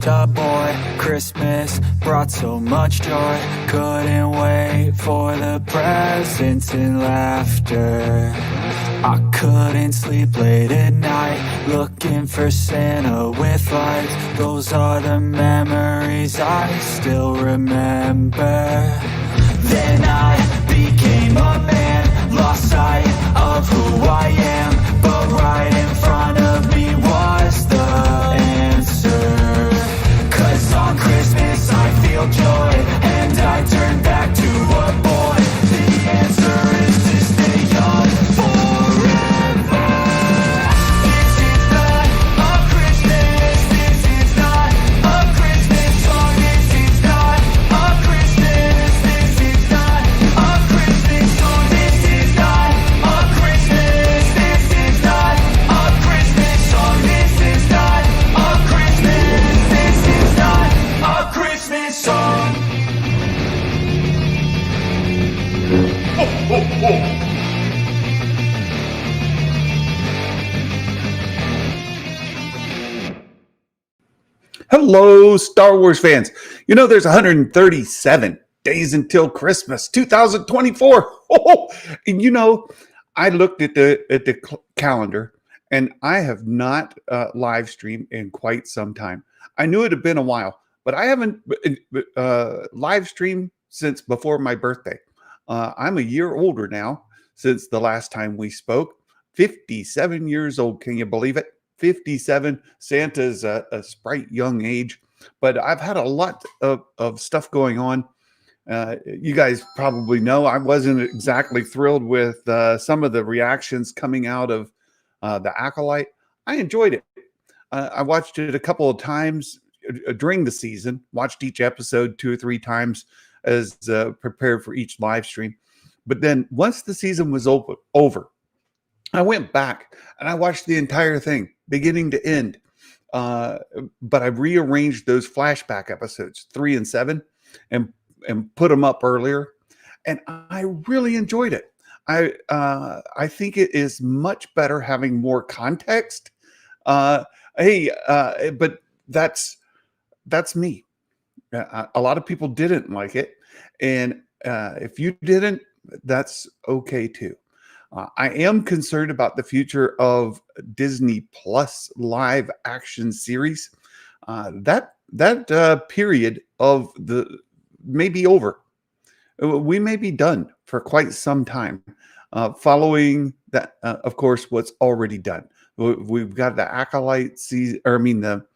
Boy, Christmas brought so much joy. Couldn't wait for the presents and laughter. I couldn't sleep late at night, looking for Santa with lights. Those are the memories I still remember. Then I became a man, lost sight of who I am, but right in front of me was the answer. 'Cause on Christmas I feel joy, and I turn back to a boy. The answer is to stay young forever. This is not a Christmas, this is not a Christmas song. This is not a Christmas, this is not a Christmas song. This is not a Christmas, this is not a Christmas song. This is not a Christmas, this is not a Christmas song. Hello, Star Wars fans. You know, there's 137 days until Christmas 2024. And you know, I looked at the calendar, and I have not live streamed in quite some time. I knew it had been a while, but I haven't live streamed since before my birthday. I'm a year older now since the last time we spoke. 57 years old. Can you believe it? 57. Santa's a sprite young age, but I've had a lot of stuff going on. You guys probably know I wasn't exactly thrilled with some of the reactions coming out of the Acolyte. I enjoyed it. I watched it a couple of times during the season, watched each episode 2 or 3 times as prepared for each live stream. But then once the season was over, I went back and I watched the entire thing, beginning to end. But I rearranged those flashback episodes, 3 and 7, and put them up earlier. And I really enjoyed it. I think it is much better having more context. But that's me. A lot of people didn't like it, and if you didn't, that's okay too. I am concerned about the future of Disney Plus live action series. That period of the may be over. We may be done for quite some time. Following that, of course, what's already done. We've got the Acolyte season, the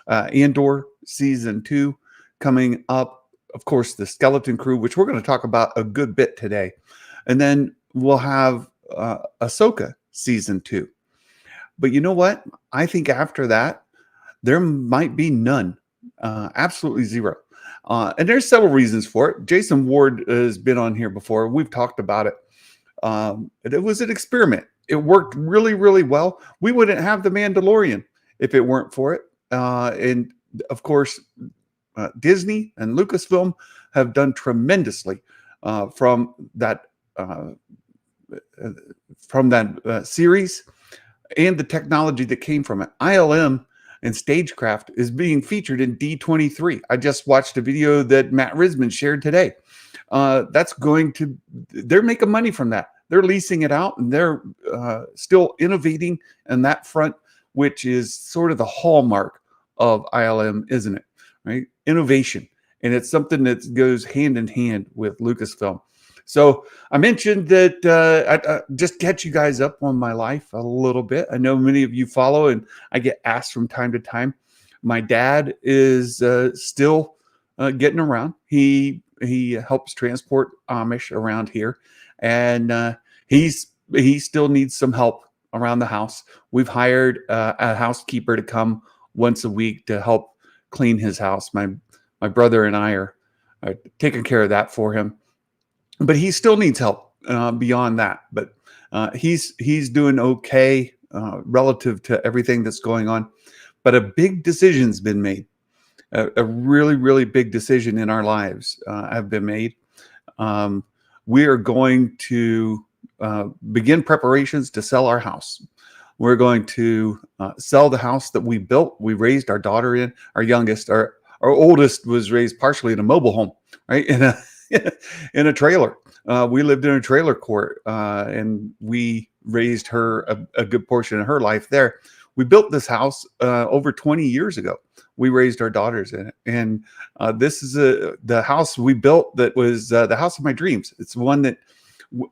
Andor season 2 coming up. Of course, the Skeleton Crew, which we're going to talk about a good bit today, and then we'll have Ahsoka season 2. But you know what? I think after that, there might be none. Absolutely zero. And there's several reasons for it. Jason Ward has been on here before. We've talked about it. It was an experiment. It worked really, really well. We wouldn't have The Mandalorian if it weren't for it. And of course, Disney and Lucasfilm have done tremendously from that series and the technology that came from it. ILM and Stagecraft is being featured in D23. I just watched a video that Matt Risman shared today. They're making money from that. They're leasing it out, and they're still innovating in that front, which is sort of the hallmark of ILM, isn't it? Right? Innovation. And it's something that goes hand in hand with Lucasfilm. So I mentioned that I just catch you guys up on my life a little bit. I know many of you follow, and I get asked from time to time. My dad is still getting around. He helps transport Amish around here, and he still needs some help around the house. We've hired a housekeeper to come once a week to help clean his house. My brother and I are taking care of that for him. But he still needs help beyond that. But he's doing okay relative to everything that's going on. But a big decision's been made. A really, really big decision in our lives have been made. We are going to begin preparations to sell our house. We're going to sell the house that we built. We raised our daughter in, our youngest, our oldest was raised partially in a mobile home, right? In a trailer. We lived in a trailer court, and we raised her a good portion of her life there. We built this house over 20 years ago. We raised our daughters in it, and this is the house we built that was the house of my dreams. It's one that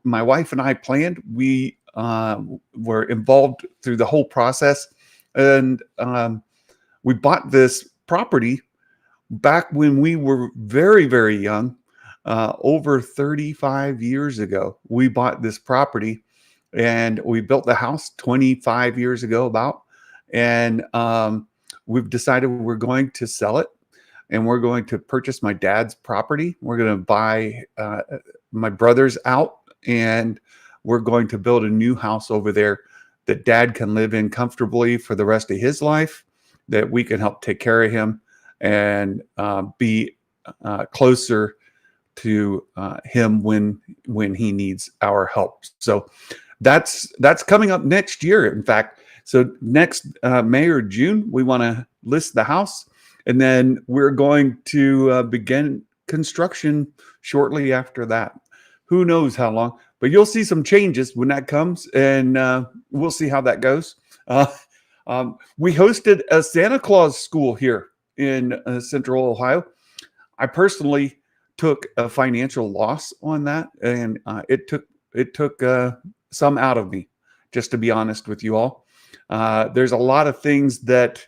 my wife and I planned. We were involved through the whole process, and we bought this property back when we were very, very young. Over 35 years ago, we bought this property, and we built the house 25 years ago about, and we've decided we're going to sell it, and we're going to purchase my dad's property. We're going to buy my brother's out, and we're going to build a new house over there that dad can live in comfortably for the rest of his life, that we can help take care of him and be closer to him when he needs our help. So that's coming up next year. In fact, so next May or June, we want to list the house, and then we're going to begin construction shortly after that. Who knows how long, but you'll see some changes when that comes, and we'll see how that goes. We hosted a Santa Claus school here in Central Ohio. I personally took a financial loss on that, and it took some out of me, just to be honest with you all. There's a lot of things that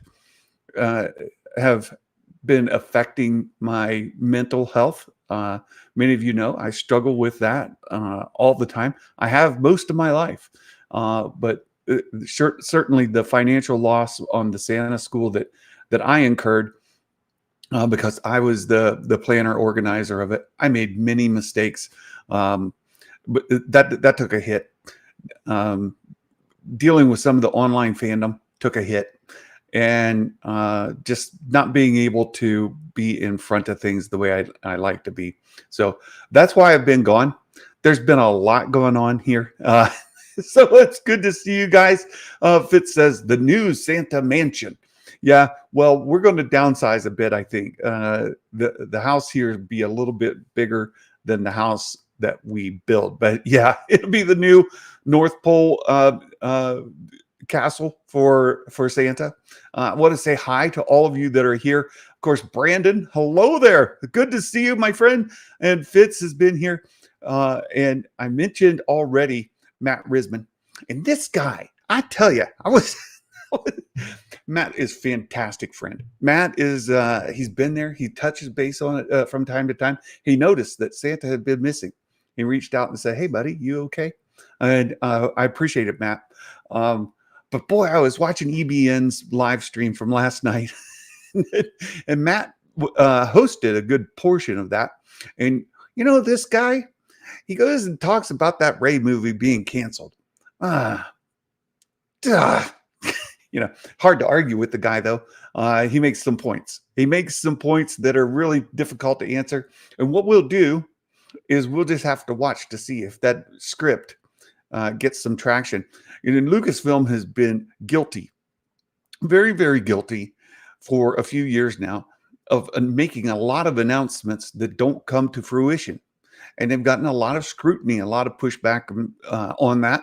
have been affecting my mental health. Many of you know I struggle with that all the time. I have most of my life, but certainly the financial loss on the Santa school that I incurred, because I was the planner organizer of it. I made many mistakes, but that took a hit. Dealing with some of the online fandom took a hit, and just not being able to be in front of things the way I like to be. So that's why I've been gone. There's been a lot going on here. So it's good to see you guys. Fitz says the new Santa mansion. Yeah, well, we're going to downsize a bit, I think. The house here will be a little bit bigger than the house that we build. But yeah, it'll be the new North Pole castle for Santa. I want to say hi to all of you that are here. Of course, Brandon, hello there. Good to see you, my friend. And Fitz has been here. And I mentioned already Matt Risman. And this guy, I tell you, Matt is fantastic friend. Matt is he's been there. He touches base on it from time to time. He noticed that Santa had been missing. He reached out and said, "Hey, buddy, you okay?" And I appreciate it, Matt. But boy, I was watching EBN's live stream from last night, and Matt hosted a good portion of that. And you know, this guy, he goes and talks about that Ray movie being canceled. You know, hard to argue with the guy, though. He makes some points. He makes some points that are really difficult to answer. And what we'll do is we'll just have to watch to see if that script gets some traction. And Lucasfilm has been guilty, very, very guilty for a few years now of making a lot of announcements that don't come to fruition. And they've gotten a lot of scrutiny, a lot of pushback on that.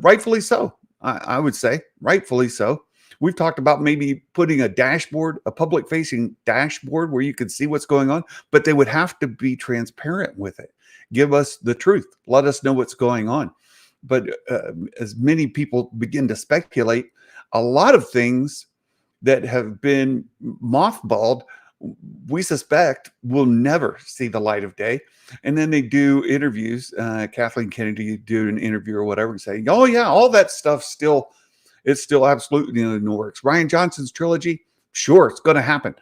Rightfully so. I would say rightfully so. We've talked about maybe putting a dashboard, a public facing dashboard where you can see what's going on, but they would have to be transparent with it. Give us the truth. Let us know what's going on. But as many people begin to speculate, a lot of things that have been mothballed, we suspect will never see the light of day. And then they do interviews. Kathleen Kennedy do an interview or whatever and say, "Oh yeah, all that stuff it's still absolutely in the works." Ryan Johnson's trilogy, sure, it's going to happen.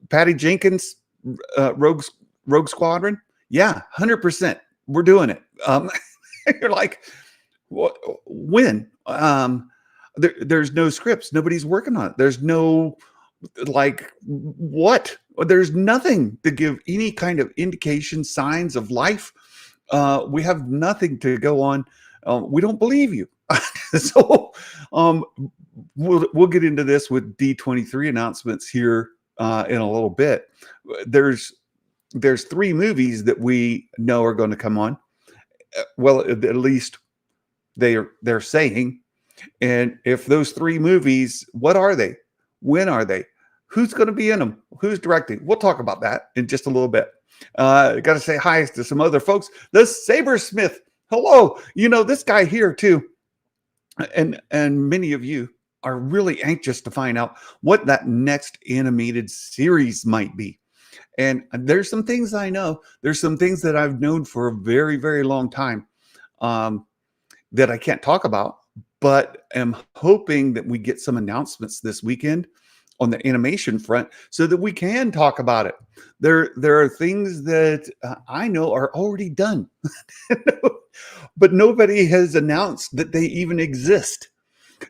Patty Jenkins, Rogue Squadron, yeah, 100%, we're doing it. You're like, when? There's no scripts. Nobody's working on it. There's no what? There's nothing to give any kind of indication, signs of life. We have nothing to go on. We don't believe you. So we'll get into this with D23 announcements here in a little bit. There's three movies that we know are going to come on. Well, at least they're saying. And if those three movies, what are they? When are they? Who's going to be in them? Who's directing? We'll talk about that in just a little bit. Got to say hi to some other folks. The Sabersmith. Hello. This guy here too. And many of you are really anxious to find out what that next animated series might be. And there's some things I know. There's some things that I've known for a very, very long time that I can't talk about, but am hoping that we get some announcements this weekend on the animation front so that we can talk about it. There are things that I know are already done, but nobody has announced that they even exist.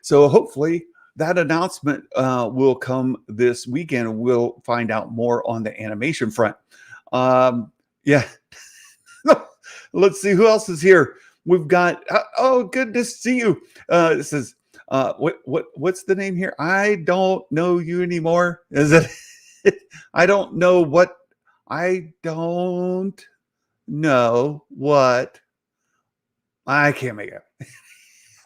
So hopefully that announcement will come this weekend, and we'll find out more on the animation front. Yeah. Let's see who else is here. We've got, oh, good to see you. This is, what's the name here? I don't know you anymore. Is it? I don't know what I can't make it.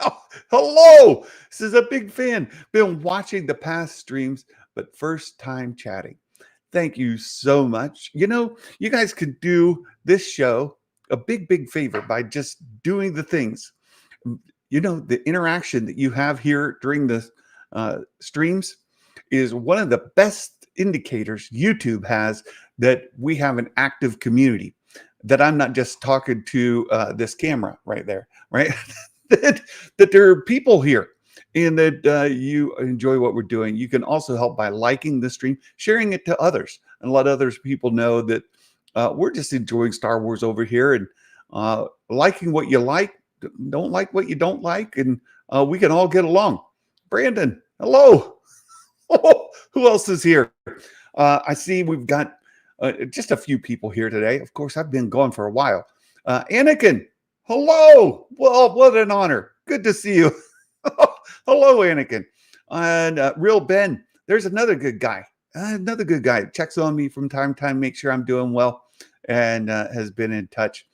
Oh, hello. This is a big fan. Been watching the past streams, but first time chatting. Thank you so much. You guys could do this show a big, big favor by just doing the things. The interaction that you have here during the streams is one of the best indicators YouTube has that we have an active community, that I'm not just talking to this camera right there, right? that there are people here and that you enjoy what we're doing. You can also help by liking the stream, sharing it to others, and let others people know that we're just enjoying Star Wars over here, and liking what you like, don't like what you don't like, and we can all get along. Brandon, hello. Who else is here? I see we've got just a few people here today. Of course, I've been gone for a while. Anakin, hello. Well, what an honor. Good to see you. Hello, Anakin. And Real Ben, there's another good guy. Checks on me from time to time, makes sure I'm doing well, and has been in touch.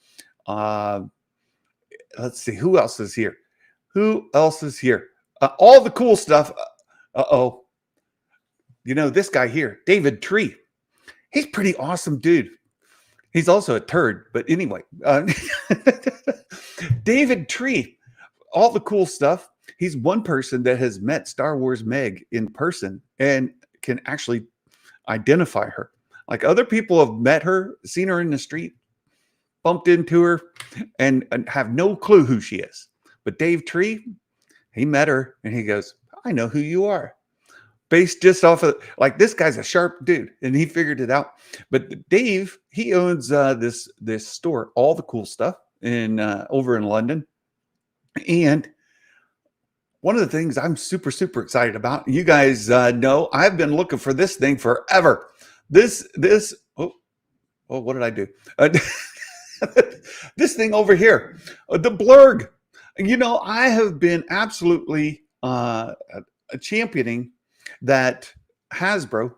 Let's see, who else is here? All the cool stuff. This guy here, David Tree. He's pretty awesome dude. He's also a turd, but anyway. David Tree, all the cool stuff. He's one person that has met Star Wars Meg in person and can actually identify her. Like, other people have met her, seen her in the street, bumped into her, and have no clue who she is. But Dave Tree, he met her and he goes, I know who you are. Based just off of, like, this guy's a sharp dude and he figured it out. But Dave, he owns this store, All the Cool Stuff, over in London. And one of the things I'm super, super excited about, you guys know, I've been looking for this thing forever. What did I do? This thing over here, the blurg. I have been absolutely championing that Hasbro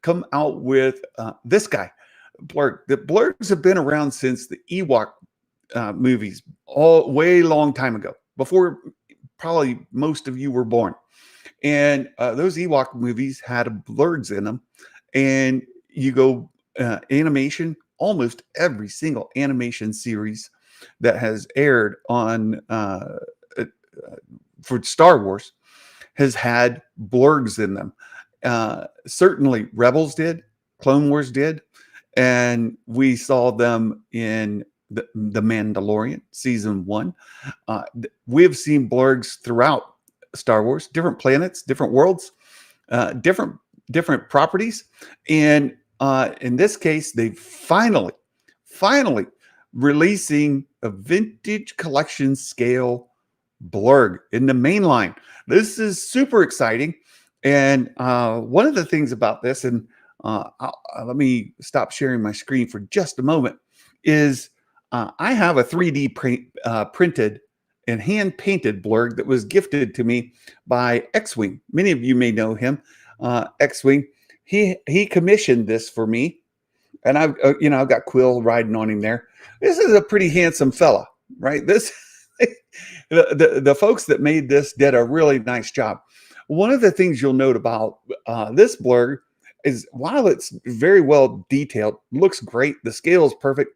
come out with this guy, blurg. The blurgs have been around since the Ewok movies, way long time ago, before probably most of you were born. And those Ewok movies had blurgs in them. And you go animation, almost every single animation series that has aired on for Star Wars has had blurgs in them. Certainly Rebels did, Clone Wars did, and we saw them in the Mandalorian season 1. We have seen blurgs throughout Star Wars, different planets, different worlds, different properties. And in this case, they finally releasing a vintage collection scale blurg in the main line. This is super exciting. And one of the things about this, and let me stop sharing my screen for just a moment, is I have a 3D printed and hand painted blurg that was gifted to me by X-Wing. Many of you may know him, X-Wing. He commissioned this for me, and I've got Quill riding on him there. This is a pretty handsome fella, right? This the folks that made this did a really nice job. One of the things you'll note about this blurg is while it's very well detailed, looks great, the scale is perfect,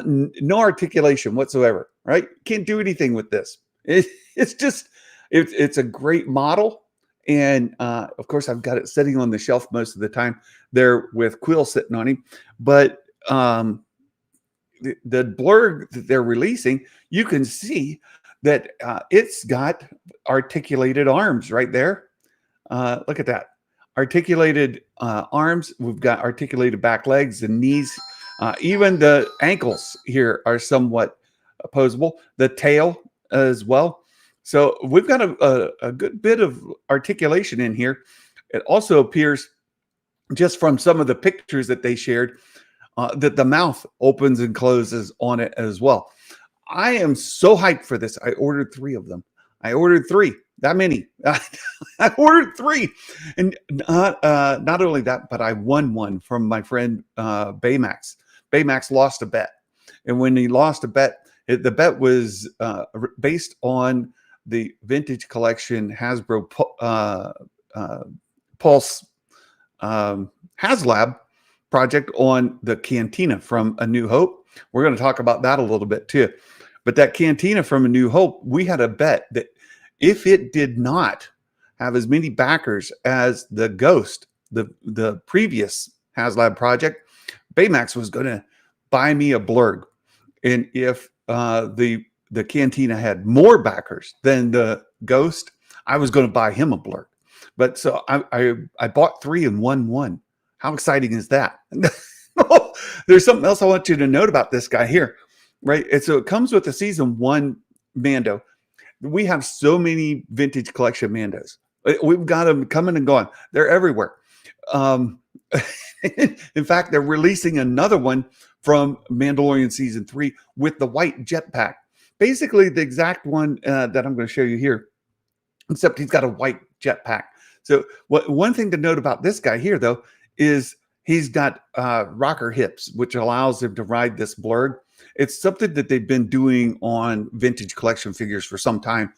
no articulation whatsoever, right? Can't do anything with this. It's a great model. And of course, I've got it sitting on the shelf most of the time there with Quill sitting on him. But the blurg that they're releasing, you can see that it's got articulated arms right there. Look at that. Articulated arms. We've got articulated back legs and knees. Even the ankles here are somewhat opposable. The tail as well. So we've got a good bit of articulation in here. It also appears, just from some of the pictures that they shared, that the mouth opens and closes on it as well. I am so hyped for this. I ordered 3 of them. I ordered 3. That many. I ordered 3. And not only that, but I won one from my friend Baymax. Baymax lost a bet. And when he lost a bet, the bet was based on the Vintage Collection Hasbro Pulse HasLab project on the Cantina from A New Hope. We're going to talk about that a little bit too. But that Cantina from A New Hope, we had a bet that if it did not have as many backers as the Ghost, the previous HasLab project, Baymax was going to buy me a blurg. And if the Cantina had more backers than the Ghost, I was going to buy him a blurg. But so I bought 3 and won 1. How exciting is that? There's something else I want you to note about this guy here, right? And so it comes with the season 1 Mando. We have so many Vintage Collection Mandos. We've got them coming and going. They're everywhere. In fact, they're releasing another one from Mandalorian season 3 with the white jetpack. Basically the exact one that I'm going to show you here, except he's got a white jetpack. So one thing to note about this guy here, though, is he's got rocker hips, which allows him to ride this blurg. It's something that they've been doing on Vintage Collection figures for some time.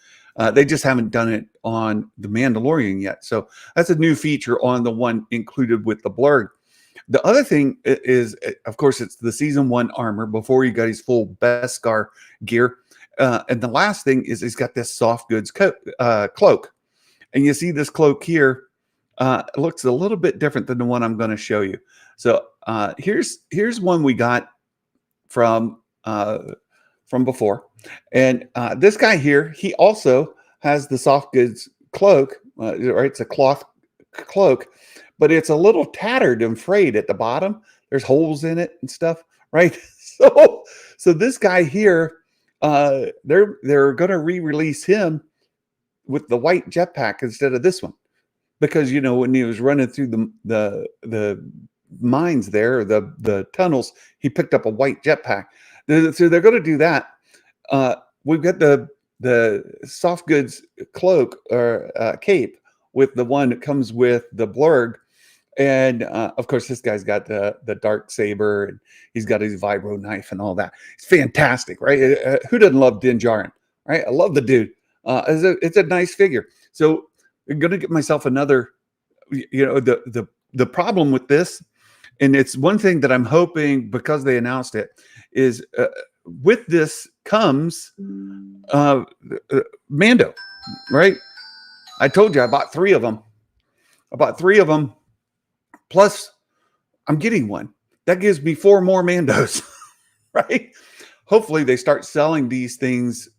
They just haven't done it on the Mandalorian yet. So that's a new feature on the one included with the blurg. The other thing is, of course, it's the season 1 armor before he got his full Beskar gear. And the last thing is he's got this soft goods cloak. And you see this cloak here looks a little bit different than the one I'm going to show you. So here's one we got from before. And this guy here, he also has the soft goods cloak, right? It's a cloth cloak, but it's a little tattered and frayed at the bottom. There's holes in it and stuff, right? So this guy here, they're going to re-release him with the white jetpack instead of this one, because when he was running through the mines there, the tunnels, he picked up a white jetpack. So they're going to do that. We've got the soft goods cloak or cape with the one that comes with the blurg. And of course, this guy's got the dark saber, and he's got his vibro knife and all that. It's fantastic, right? Who doesn't love Din Djarin, right? I love the dude. It's a nice figure. So I'm going to get myself another. The problem with this, and it's one thing that I'm hoping, because they announced it, is with this comes Mando, right? I told you I bought 3 of them. Plus, I'm getting one. That gives me 4 more Mandos, right? Hopefully, they start selling these things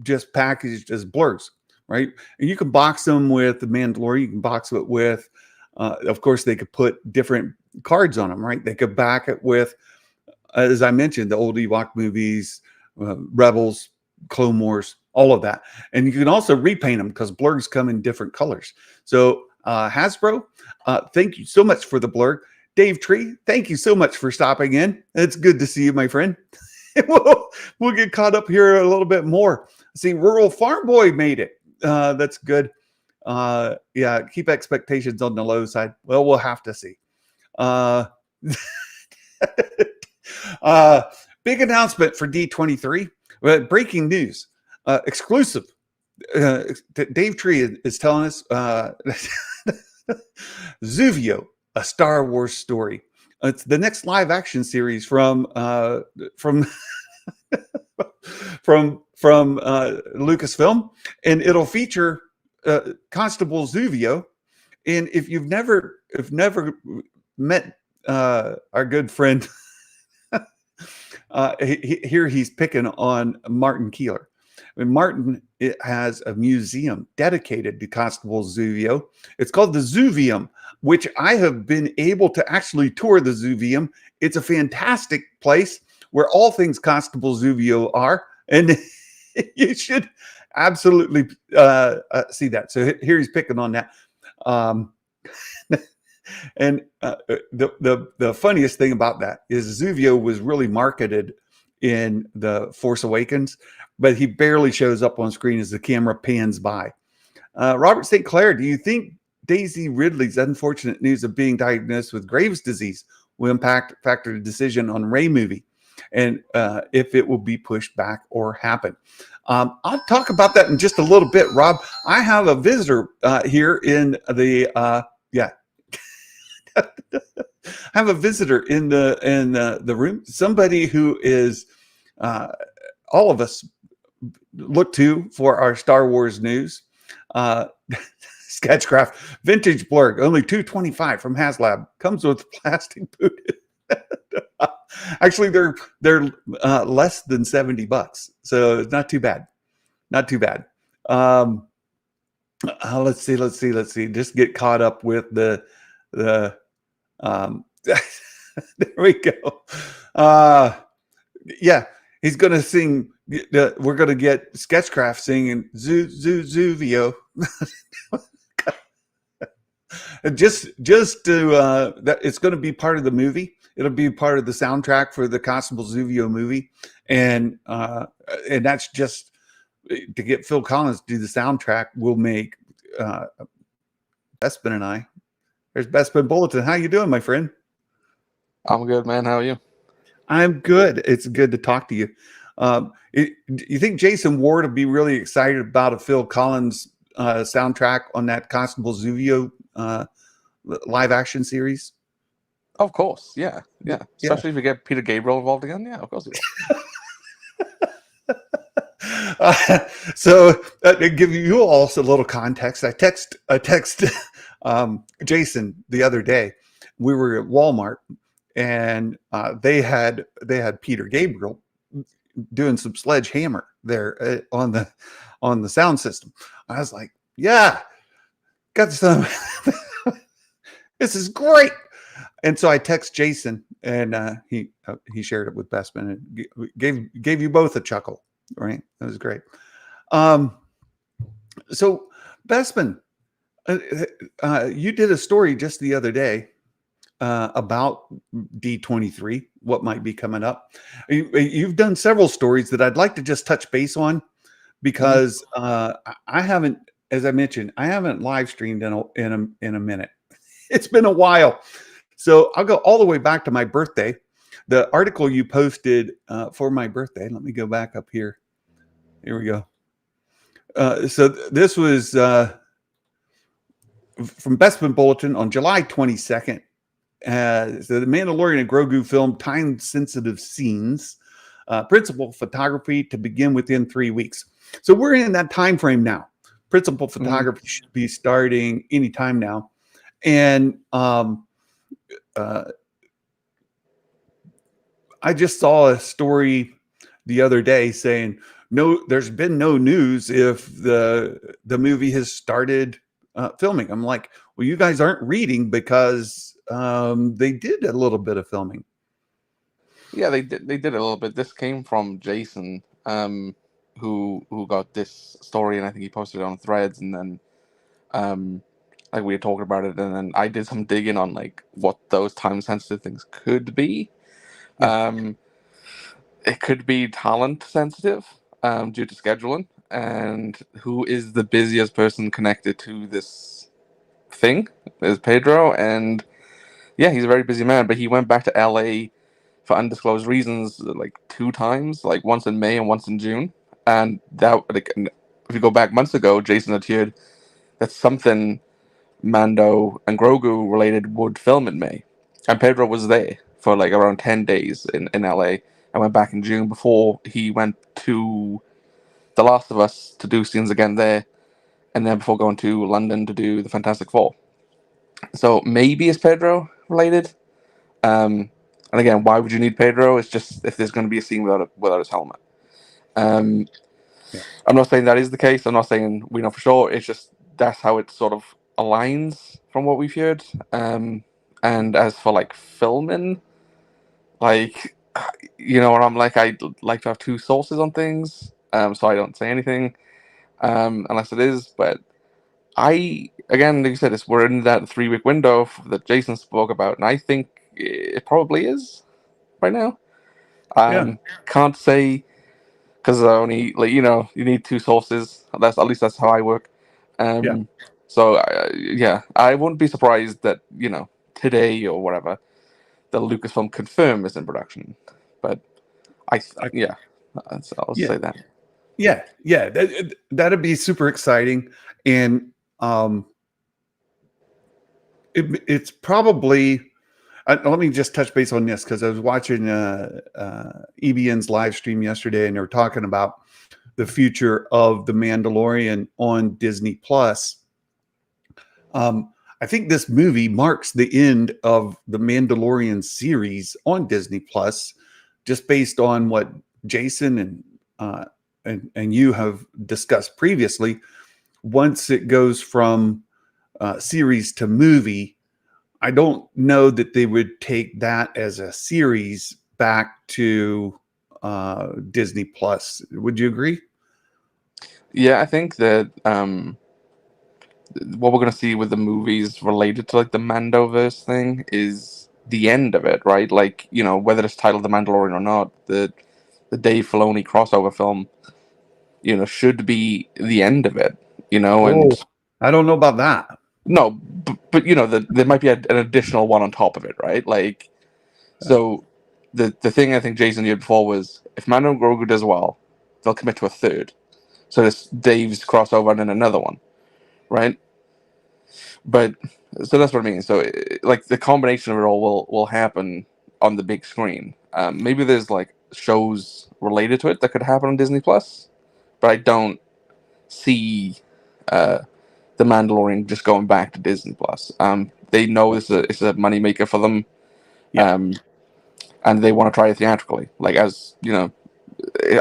just packaged as blurs, right? And you can box them with the Mandalorian. You can box it with, of course, they could put different cards on them, right? They could back it with, as I mentioned, the old Ewok movies, Rebels, Clone Wars, all of that. And you can also repaint them because blurs come in different colors. So Hasbro, thank you so much for the blur. Dave Tree, thank you so much for stopping in. It's good to see you, my friend. We'll get caught up here a little bit more. See, Rural Farm Boy made it. That's good. Yeah, keep expectations on the low side. Well, we'll have to see. Uh, uh, Big announcement for D23. Breaking news, exclusive. Dave Tree is telling us Zuvio, a Star Wars story. It's the next live action series from Lucasfilm, and it'll feature Constable Zuvio. And if you've never met our good friend, here he's picking on Martin Keeler. I mean, Martin has a museum dedicated to Constable Zuvio. It's called the Zuvium, which I have been able to actually tour the Zuvium. It's a fantastic place where all things Constable Zuvio are, and you should absolutely see that. So here he's picking on that. And the funniest thing about that is Zuvio was really marketed in The Force Awakens, but he barely shows up on screen as the camera pans by. Robert St. Clair, do you think Daisy Ridley's unfortunate news of being diagnosed with Graves' disease will factor the decision on Rey movie, and if it will be pushed back or happen? I'll talk about that in just a little bit, Rob. I have a visitor here in the I have a visitor in the room. Somebody who is all of us look to for our Star Wars news. Sketchcraft vintage blurg, only $225 from HasLab. Comes with plastic boot. Actually, they're less than $70, so it's not too bad. Not too bad. Let's see. Just get caught up with the. There we go. Yeah, he's gonna sing. We're gonna get Sketchcraft singing Zuvio. just to that it's going to be part of the movie. It'll be part of the soundtrack for the Constable Zuvio movie, and that's just to get Phil Collins to do the soundtrack. Will make Bespin and I. There's Bespin Bulletin. How you doing, my friend? I'm good, man. How are you? I'm good. It's good to talk to you. You think Jason Ward will be really excited about a Phil Collins soundtrack on that Constable Zuvio live action series? Of course, yeah. Especially if we get Peter Gabriel involved again. Yeah, of course. So to give you also a little context, I text Jason the other day. We were at Walmart, and they had Peter Gabriel doing some sledgehammer there on the sound system. I was like, yeah, got some. This is great. And so I text Jason, and he shared it with Bespin and gave you both a chuckle. Right, that was great. So Bespin, you did a story just the other day about D23, what might be coming up. You've done several stories that I'd like to just touch base on, because I haven't, as I mentioned, I haven't live streamed in a minute. It's been a while. So I'll go all the way back to my birthday. The article you posted for my birthday. Let me go back up here. Here we go. So this was from Bespin Bulletin on July 22nd. So the Mandalorian and Grogu film time-sensitive scenes, principal photography to begin within 3 weeks. So we're in that time frame now. Principal photography should be starting anytime now. And I just saw a story the other day saying, no, there's been no news if the movie has started filming. I'm like, well, you guys aren't reading, because they did a little bit of filming. Yeah, they did a little bit. This came from Jason, who got this story, and I think he posted it on Threads, and then like we were talking about it, and then I did some digging on like what those time sensitive things could be. Yeah. It could be talent sensitive due to scheduling. and who is the busiest person connected to this thing is Pedro. And yeah, he's a very busy man, but he went back to LA for undisclosed reasons like 2 times, like once in May and once in June. And that, like, if you go back months ago, Jason had heard that something Mando and Grogu related would film in May. And Pedro was there for like around 10 days in LA. I went back in June before he went to The Last of Us to do scenes again there, and then before going to London to do the Fantastic Four. So maybe it's Pedro related. And again, why would you need Pedro? It's just if there's going to be a scene without his helmet. Um, Yeah. I'm not saying that is the case. I'm not saying we know for sure. It's just that's how it sort of aligns from what we've heard. And as for like filming, like, and I'm like, I'd like to have two sources on things, so I don't say anything, unless it is. But again, like you said, we're in that 3-week window that Jason spoke about, and I think it probably is right now. Yeah. Can't say because only you need two sources. At least that's how I work. Yeah. So yeah, I wouldn't be surprised that today or whatever the Lucasfilm confirm is in production. But yeah, I'll Yeah. say that. Yeah. Yeah. That'd be super exciting. And it's probably, let me just touch base on this because I was watching EBN's live stream yesterday, and they were talking about the future of The Mandalorian on Disney Plus. I think this movie marks the end of the Mandalorian series on Disney Plus, just based on what Jason and you have discussed previously. Once it goes from series to movie, I don't know that they would take that as a series back to Disney Plus. Would you agree? Yeah, I think that what we're gonna see with the movies related to like the Mandoverse thing is the end of it, right? Like whether it's titled The Mandalorian or not, the Dave Filoni crossover film, should be the end of it, Oh, and I don't know about that. no, but there might be an additional one on top of it, right? Like, so the thing I think Jason did before was if Mando and Grogu does well, they'll commit to a third. So this Dave's crossover and then another one, right? But so that's what I mean. So like the combination of it all will happen on the big screen. Maybe there's like shows related to it that could happen on Disney Plus, but I don't see the Mandalorian just going back to Disney Plus. They know it's a moneymaker for them, Yeah. and they want to try it theatrically. Like, as you know,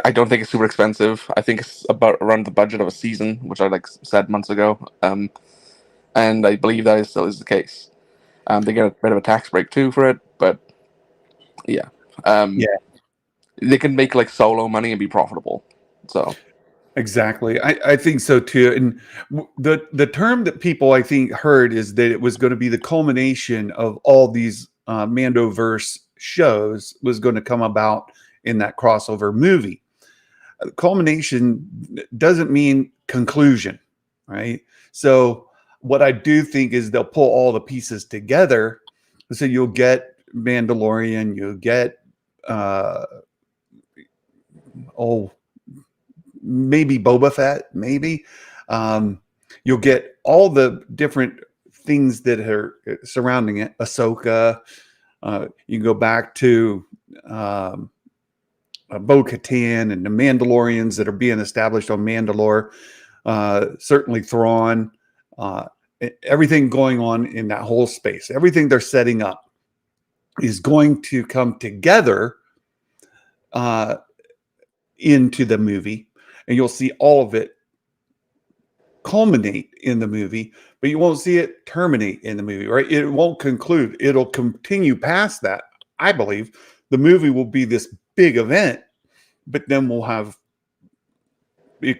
I don't think it's super expensive. I think it's about around the budget of a season, which I said months ago. And I believe that still is the case. They get a bit of a tax break too for it, but yeah, Yeah. they can make like solo money and be profitable. So Exactly. I think so too. And the term that people I think heard is that it was going to be the culmination of all these Mandoverse shows was going to come about in that crossover movie. Culmination doesn't mean conclusion, right? So what I do think is they'll pull all the pieces together. So you'll get Mandalorian, you'll get maybe Boba Fett, maybe. You'll get all the different things that are surrounding it. Ahsoka. You can go back to Bo-Katan and the Mandalorians that are being established on Mandalore. Certainly Thrawn. Everything going on in that whole space. Everything they're setting up is going to come together into the movie. And you'll see all of it culminate in the movie, but you won't see it terminate in the movie, right? It won't conclude. It'll continue past that. I believe the movie will be this big event, but then we'll have, I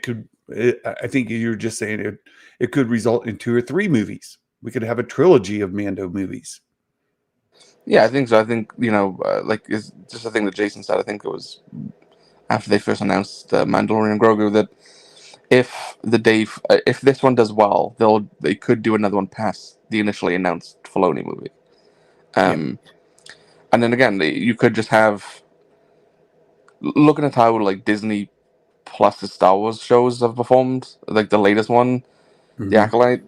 think you're just saying it could result in 2 or 3 movies. We could have a trilogy of Mando movies. yeah, I think so. I think like it's just a thing that Jason said. I think it was after they first announced Mandalorian and Grogu that if if this one does well, they could do another one past the initially announced Filoni movie. Yeah. And then again, you could just have, looking at how like Disney Plus the Star Wars shows have performed, like the latest one, The Hmm. Acolyte.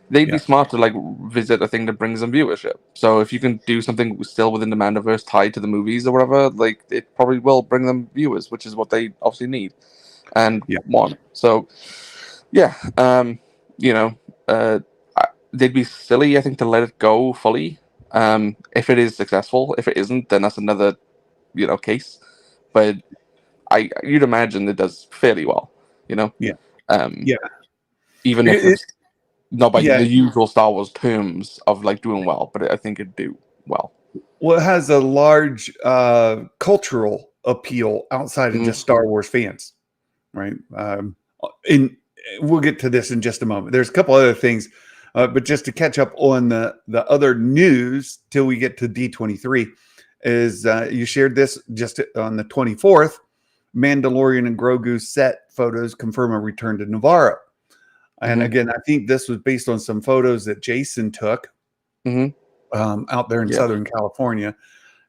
They'd be Yeah. smart to like visit a thing that brings them viewership. So if you can do something still within the Mandoverse tied to the movies or whatever, like it probably will bring them viewers, which is what they obviously need and Yeah. want. So yeah, you know, uh, they'd be silly, I think, to let it go fully. If it is successful, if it isn't, then that's another case. But you'd imagine it does fairly well. You know, Yeah. um, Yeah. even if It- it's not by yeah. the usual Star Wars terms of like doing well, but I think it'd do well. Well, it has a large cultural appeal outside of Mm, just Star Wars fans, right? And we'll get to this in just a moment. There's a couple other things, but just to catch up on the other news till we get to D23, is you shared this just on the 24th. Mandalorian and Grogu set photos confirm a return to Navarro. And mm-hmm, again, I think this was based on some photos that Jason took mm-hmm. out there in Yeah, Southern California,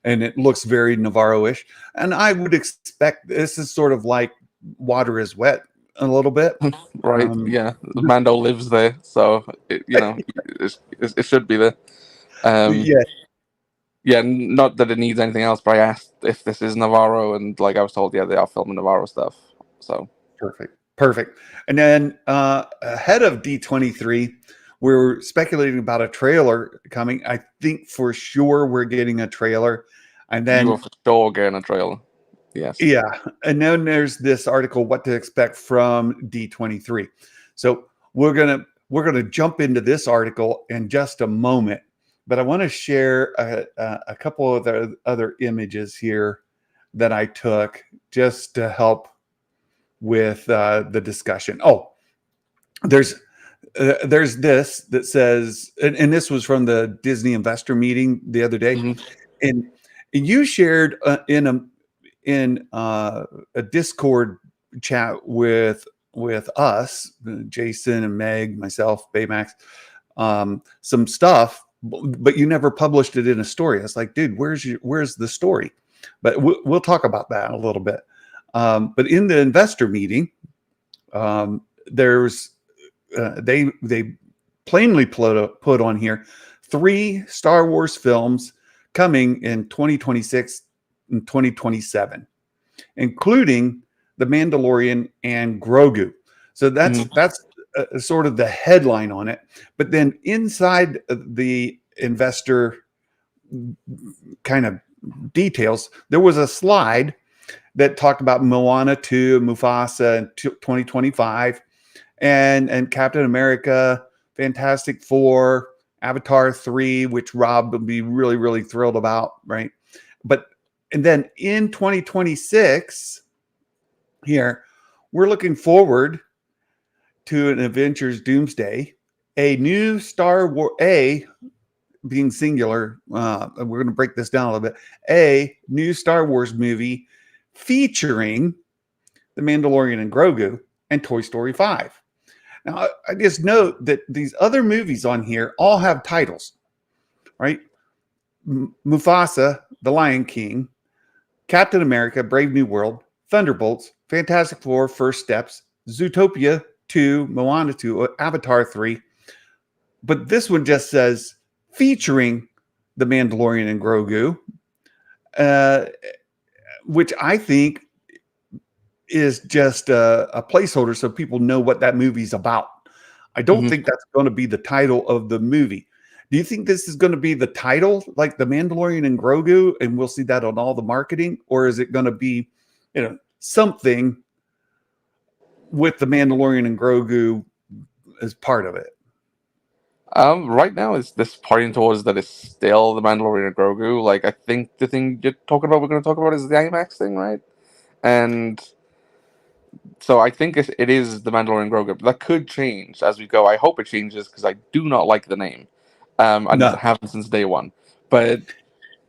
and it looks very Navarro-ish. And I would expect this is sort of like water is wet a little bit. right. Um, Yeah, Mando lives there, so it should be there. Um, yeah, yeah, not that it needs anything else, but I asked if this is Navarro, and like I was told, yeah, they are filming Navarro stuff. So perfect, perfect. And then ahead of D23, we're speculating about a trailer coming. I think for sure we're getting a trailer, and you will then for sure get a trailer. Yes. yeah, and then there's this article, what to expect from D23. So we're gonna jump into this article in just a moment, but I want to share a couple of the other images here that I took just to help with the discussion. Oh, there's this that says, and this was from the Disney investor meeting the other day, Hmm. and you shared in a Discord chat with us, Jason and Meg, myself, Baymax, some stuff, but you never published it in a story. I was like, dude, where's the story? But we'll talk about that a little bit. But in the investor meeting, there's they plainly put on here 3 Star Wars films coming in 2026 and 2027, including The Mandalorian and Grogu. So Hmm. that's sort of the headline on it. But then inside the investor kind of details, there was a slide that talked about Moana 2, Mufasa in 2025, and Captain America, Fantastic Four, Avatar 3, which Rob would be really, really thrilled about, right? But and then in 2026, here, we're looking forward to an Avengers Doomsday, a new Star Wars, a being singular, we're going to break this down a little bit, a new Star Wars movie featuring The Mandalorian and Grogu and Toy Story 5. Now, I just note that these other movies on here all have titles, right? Mufasa, The Lion King, Captain America, Brave New World, Thunderbolts, Fantastic Four, First Steps, Zootopia 2, Moana 2, Avatar 3. But this one just says featuring The Mandalorian and Grogu, uh, which I think is just a placeholder so people know what that movie's about. I don't Hmm. think that's going to be the title of the movie. Do you think this is going to be the title, like The Mandalorian and Grogu, and we'll see that on all the marketing, or is it going to be, something with The Mandalorian and Grogu as part of it? Right now it's this pointing towards that it's still the Mandalorian and Grogu. Like I think the thing you're talking about, we're going to talk about, is the IMAX thing, right? And so I think it is the Mandalorian Grogu. That could change as we go. I hope it changes because I do not like the name, and No, haven't since day one. But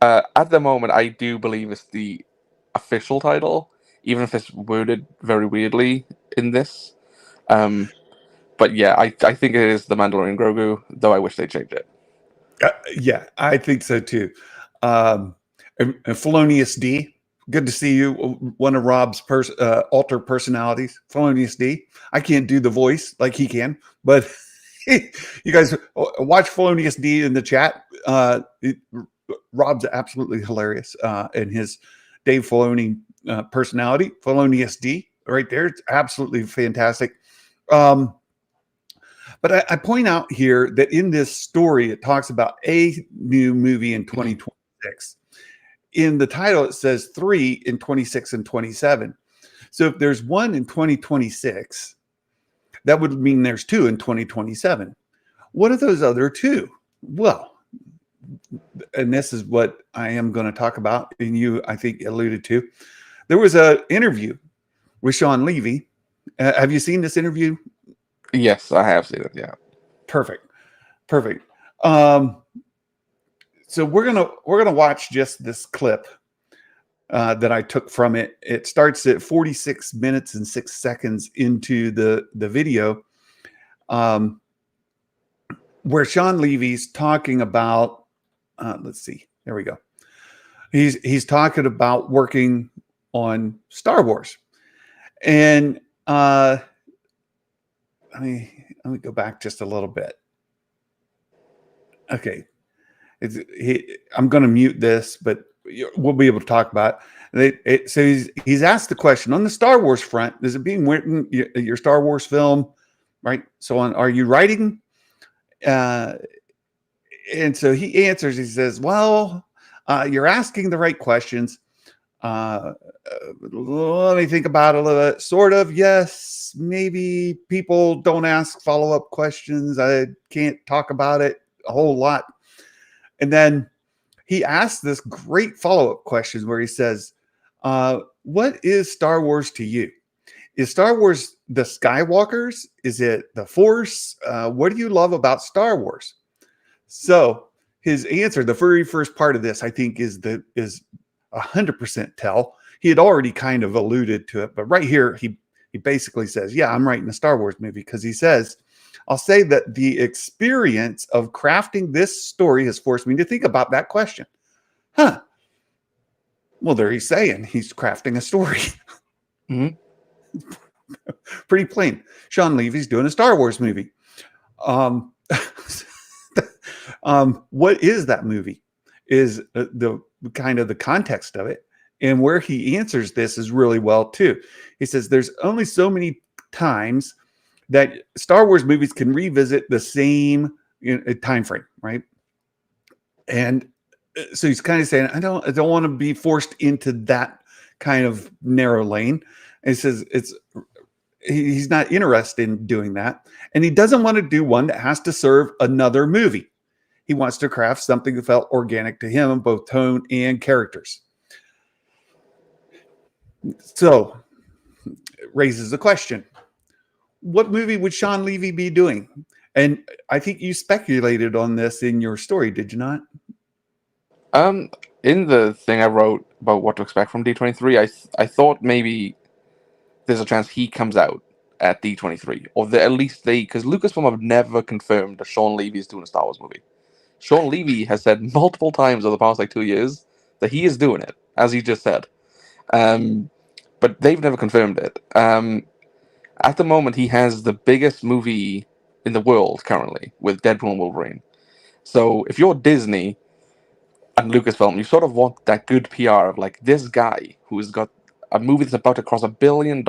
at the moment, I do believe it's the official title, even if it's worded very weirdly in this. But yeah, I think it is the Mandalorian Grogu, though I wish they changed it. Yeah, I think so too. And Felonious D, good to see you. One of Rob's alter personalities, Felonious D. I can't do the voice like he can, but you guys watch Felonious D in the chat. Rob's absolutely hilarious, and his Dave Filoni personality, Felonious D, right there, it's absolutely fantastic. But I point out here that in this story, it talks about a new movie in 2026. In the title, it says 3 in 26 and 27. So if there's one in 2026, that would mean there's 2 in 2027. What are those other 2? Well, and this is what I am going to talk about, and you, I think, alluded to. There was an interview with Sean Levy. Have you seen this interview? Yes, I have seen it. Yeah. Perfect. So we're gonna watch just this clip that I took from it. It starts at 46 minutes and 6 seconds into the video, where Sean Levy's talking about. Let's see. There we go. He's talking about working on Star Wars, and let me go back just a little bit. Okay, I'm going to mute this, but we'll be able to talk about it. So he's asked the question on the Star Wars front: is it being written, your Star Wars film, right? So are you writing? And so he answers. He says, "Well, you're asking the right questions. Let me think about it a little bit. Sort of, yes, maybe people don't ask follow-up questions. I can't talk about it a whole lot." And then he asks this great follow-up question where he says, what is Star Wars to you? Is Star Wars the Skywalkers? Is it the Force? What do you love about Star Wars? So his answer, the very first part of this, I think is 100% tell. He had already kind of alluded to it, but right here, he basically says, yeah, I'm writing a Star Wars movie, because he says, I'll say that the experience of crafting this story has forced me to think about that question. Huh. Well, there he's saying he's crafting a story. Mm-hmm. Pretty plain. Sean Levy's doing a Star Wars movie. What is that movie? Is the kind of the context of it, and where he answers this is really well too. He says there's only so many times that Star Wars movies can revisit the same time frame, right? And so he's kind of saying, I don't want to be forced into that kind of narrow lane. And he says he's not interested in doing that, and he doesn't want to do one that has to serve another movie. He wants to craft something that felt organic to him in both tone and characters. So it raises the question: what movie would Sean Levy be doing? And I think you speculated on this in your story, did you not? In the thing I wrote about what to expect from D23, I thought maybe there's a chance he comes out at D23, or at least because Lucasfilm have never confirmed that Sean Levy is doing a Star Wars movie. Sean Levy has said multiple times over the past 2 years that he is doing it, as he just said. But they've never confirmed it. At the moment, he has the biggest movie in the world currently with Deadpool and Wolverine. So if you're Disney and Lucasfilm, you sort of want that good PR of like, this guy who's got a movie that's about to cross $1 billion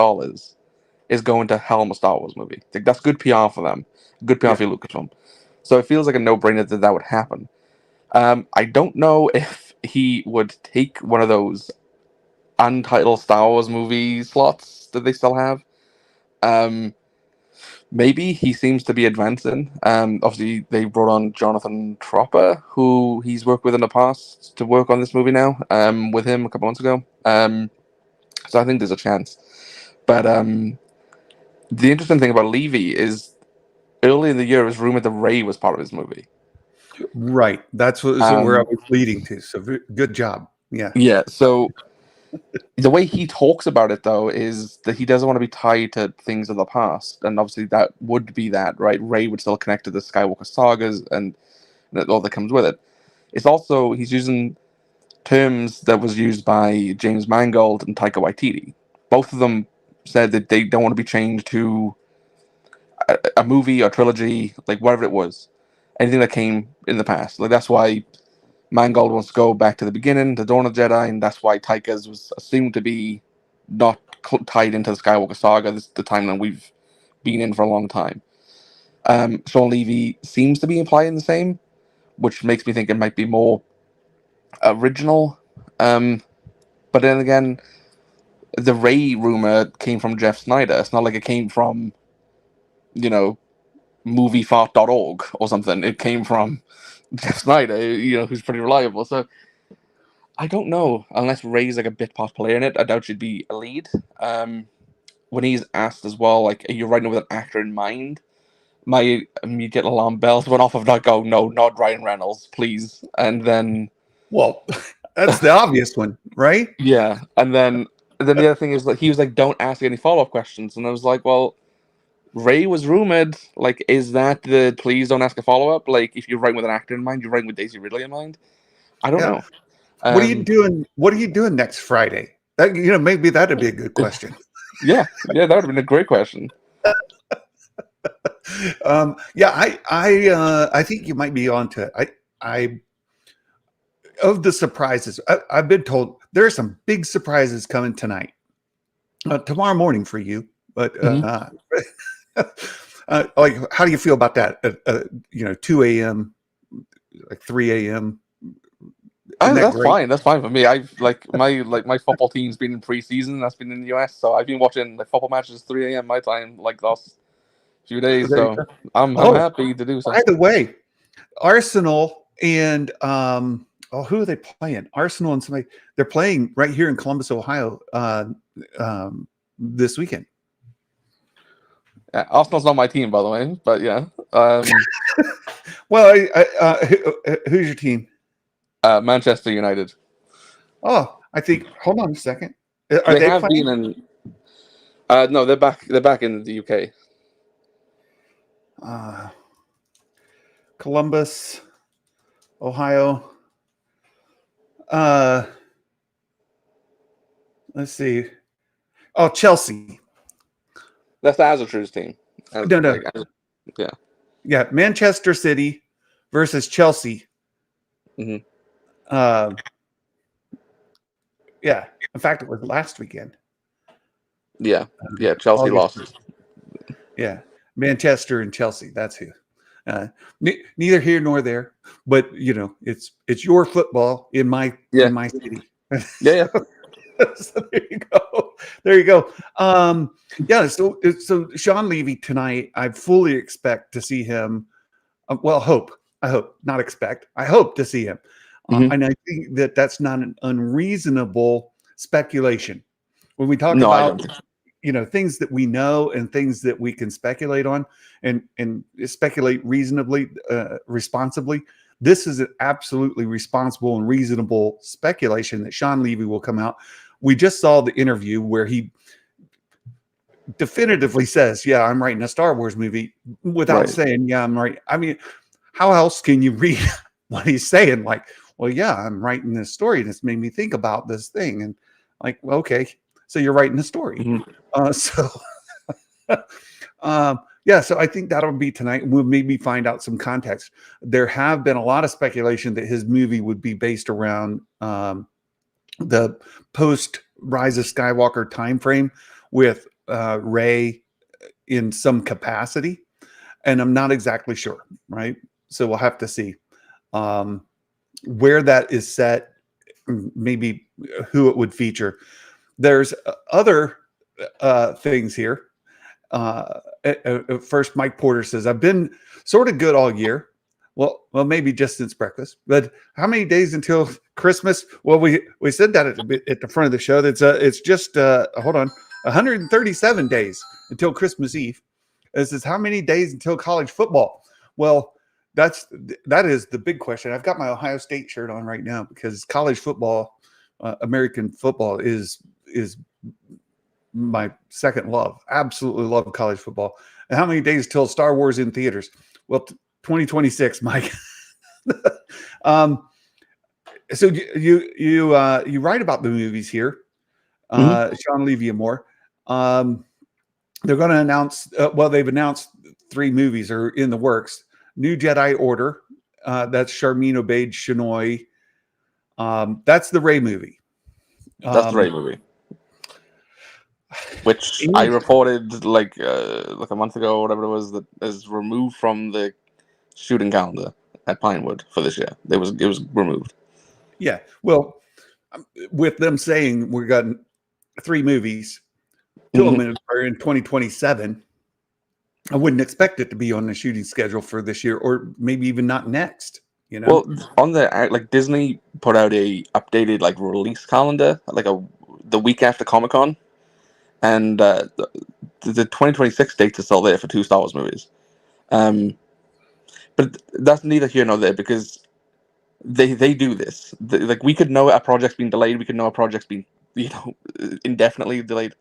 is going to helm a Star Wars movie. Like, that's good PR for them. Good PR for Lucasfilm. So it feels like a no-brainer that would happen. I don't know if he would take one of those untitled Star Wars movie slots that they still have. Maybe he seems to be advancing. Obviously, they brought on Jonathan Tropper, who he's worked with in the past, to work on this movie now, with him a couple months ago. So I think there's a chance. But the interesting thing about Levy is early in the year, it was rumored that Rey was part of his movie. Right. That's where I was leading to. So good job. Yeah. Yeah. So The way he talks about it, though, is that he doesn't want to be tied to things of the past, and obviously that would be that, right? Rey would still connect to the Skywalker sagas and all that comes with it. It's also he's using terms that was used by James Mangold and Taika Waititi. Both of them said that they don't want to be changed to a movie or trilogy, like whatever it was, anything that came in the past. Like that's why Mangold wants to go back to the beginning, the Dawn of the Jedi, and that's why Taika's was assumed to be not tied into the Skywalker saga. This is the timeline we've been in for a long time. Sean Levy seems to be implying the same, which makes me think it might be more original. But then again, the Rey rumor came from Jeff Snyder. It's not like it came from, moviefart.org or something. It came from Jeff Snyder, who's pretty reliable. So I don't know, unless Rey's like a bit part player in it. I doubt she'd be a lead. When he's asked as well, like, are you writing with an actor in mind? My immediate alarm bells went off of like, oh no, not Ryan Reynolds, please. And then, Well, that's the obvious one, right? yeah, and then the other thing is that he was like, don't ask any follow-up questions, and I was like, well, Rey was rumored. Like, is that the please don't ask a follow-up? Like, if you're writing with an actor in mind, you're writing with Daisy Ridley in mind. I don't Yeah. know. What are you doing? What are you doing next Friday? Maybe that'd be a good question. Yeah, that would have been a great question. I think you might be onto it. I of the surprises, I've been told there are some big surprises coming tonight, tomorrow morning for you. But like, how do you feel about that? 2 a.m., like 3 a.m. That's fine. That's fine for me. I've my football team's been in preseason. That's been in the US, so I've been watching the football matches 3 a.m. my time, like last few days. So I'm happy to do so. By the way, Arsenal and who are they playing? Arsenal and somebody. They're playing right here in Columbus, Ohio, this weekend. Yeah, Arsenal's not my team, by the way, but yeah. Well, who's your team? Manchester United. Oh, I think. Hold on a second. They have playing? Been in. No, they're back. They're back in the UK. Columbus, Ohio. Let's see. Oh, Chelsea. That's the Azatru's team. No. Yeah, Manchester City versus Chelsea. Mm-hmm. Yeah. In fact, it was last weekend. Yeah. Chelsea lost. Yeah, Manchester and Chelsea. That's who. Neither here nor there, but it's your football in my city. Yeah. So there you go. So Sean Levy tonight, I fully expect to see him. I hope, not expect. I hope to see him. And I think that's not an unreasonable speculation. When we talk about things that we know and things that we can speculate on and speculate reasonably, responsibly, this is an absolutely responsible and reasonable speculation that Sean Levy will come out. We just saw the interview where he definitively says, yeah, I'm writing a Star Wars movie, without saying, yeah, I'm right. I mean, how else can you read what he's saying? Like, well, yeah, I'm writing this story and it's made me think about this thing. And like, well, okay, so you're writing a story. So I think that'll be tonight. We'll maybe find out some context. There have been a lot of speculation that his movie would be based around the post Rise of Skywalker timeframe with Rey in some capacity, and I'm not exactly sure. Right, so we'll have to see where that is set, maybe who it would feature. There's other things here. First, Mike Porter says, I've been sort of good all year. Well, maybe just since breakfast. But how many days until Christmas? Well, we said that at the front of the show. It's just 137 days until Christmas Eve. This is how many days until college football? Well, that is the big question. I've got my Ohio State shirt on right now because college football American football is my second love. Absolutely love college football. And how many days till Star Wars in theaters? Well, 2026, Mike. So you write about the movies here, Sean Levy and more. They're going to announce. They've announced 3 movies are in the works. New Jedi Order. That's Charmin Obaid Chinoy. That's the Rey movie. That's the Rey movie, which I reported like a month ago, or whatever it was, that is removed from the shooting calendar at Pinewood for this year. It was removed. Yeah, well, with them saying we've got 3 movies, 2 of them are in 2027. I wouldn't expect it to be on the shooting schedule for this year, or maybe even not next. You know, well, on the Disney put out a updated release calendar the week after Comic-Con, and the 2026 dates are still there for 2 Star Wars movies. But that's neither here nor there, because they do this. We could know a project's been delayed. We could know a project's been indefinitely delayed,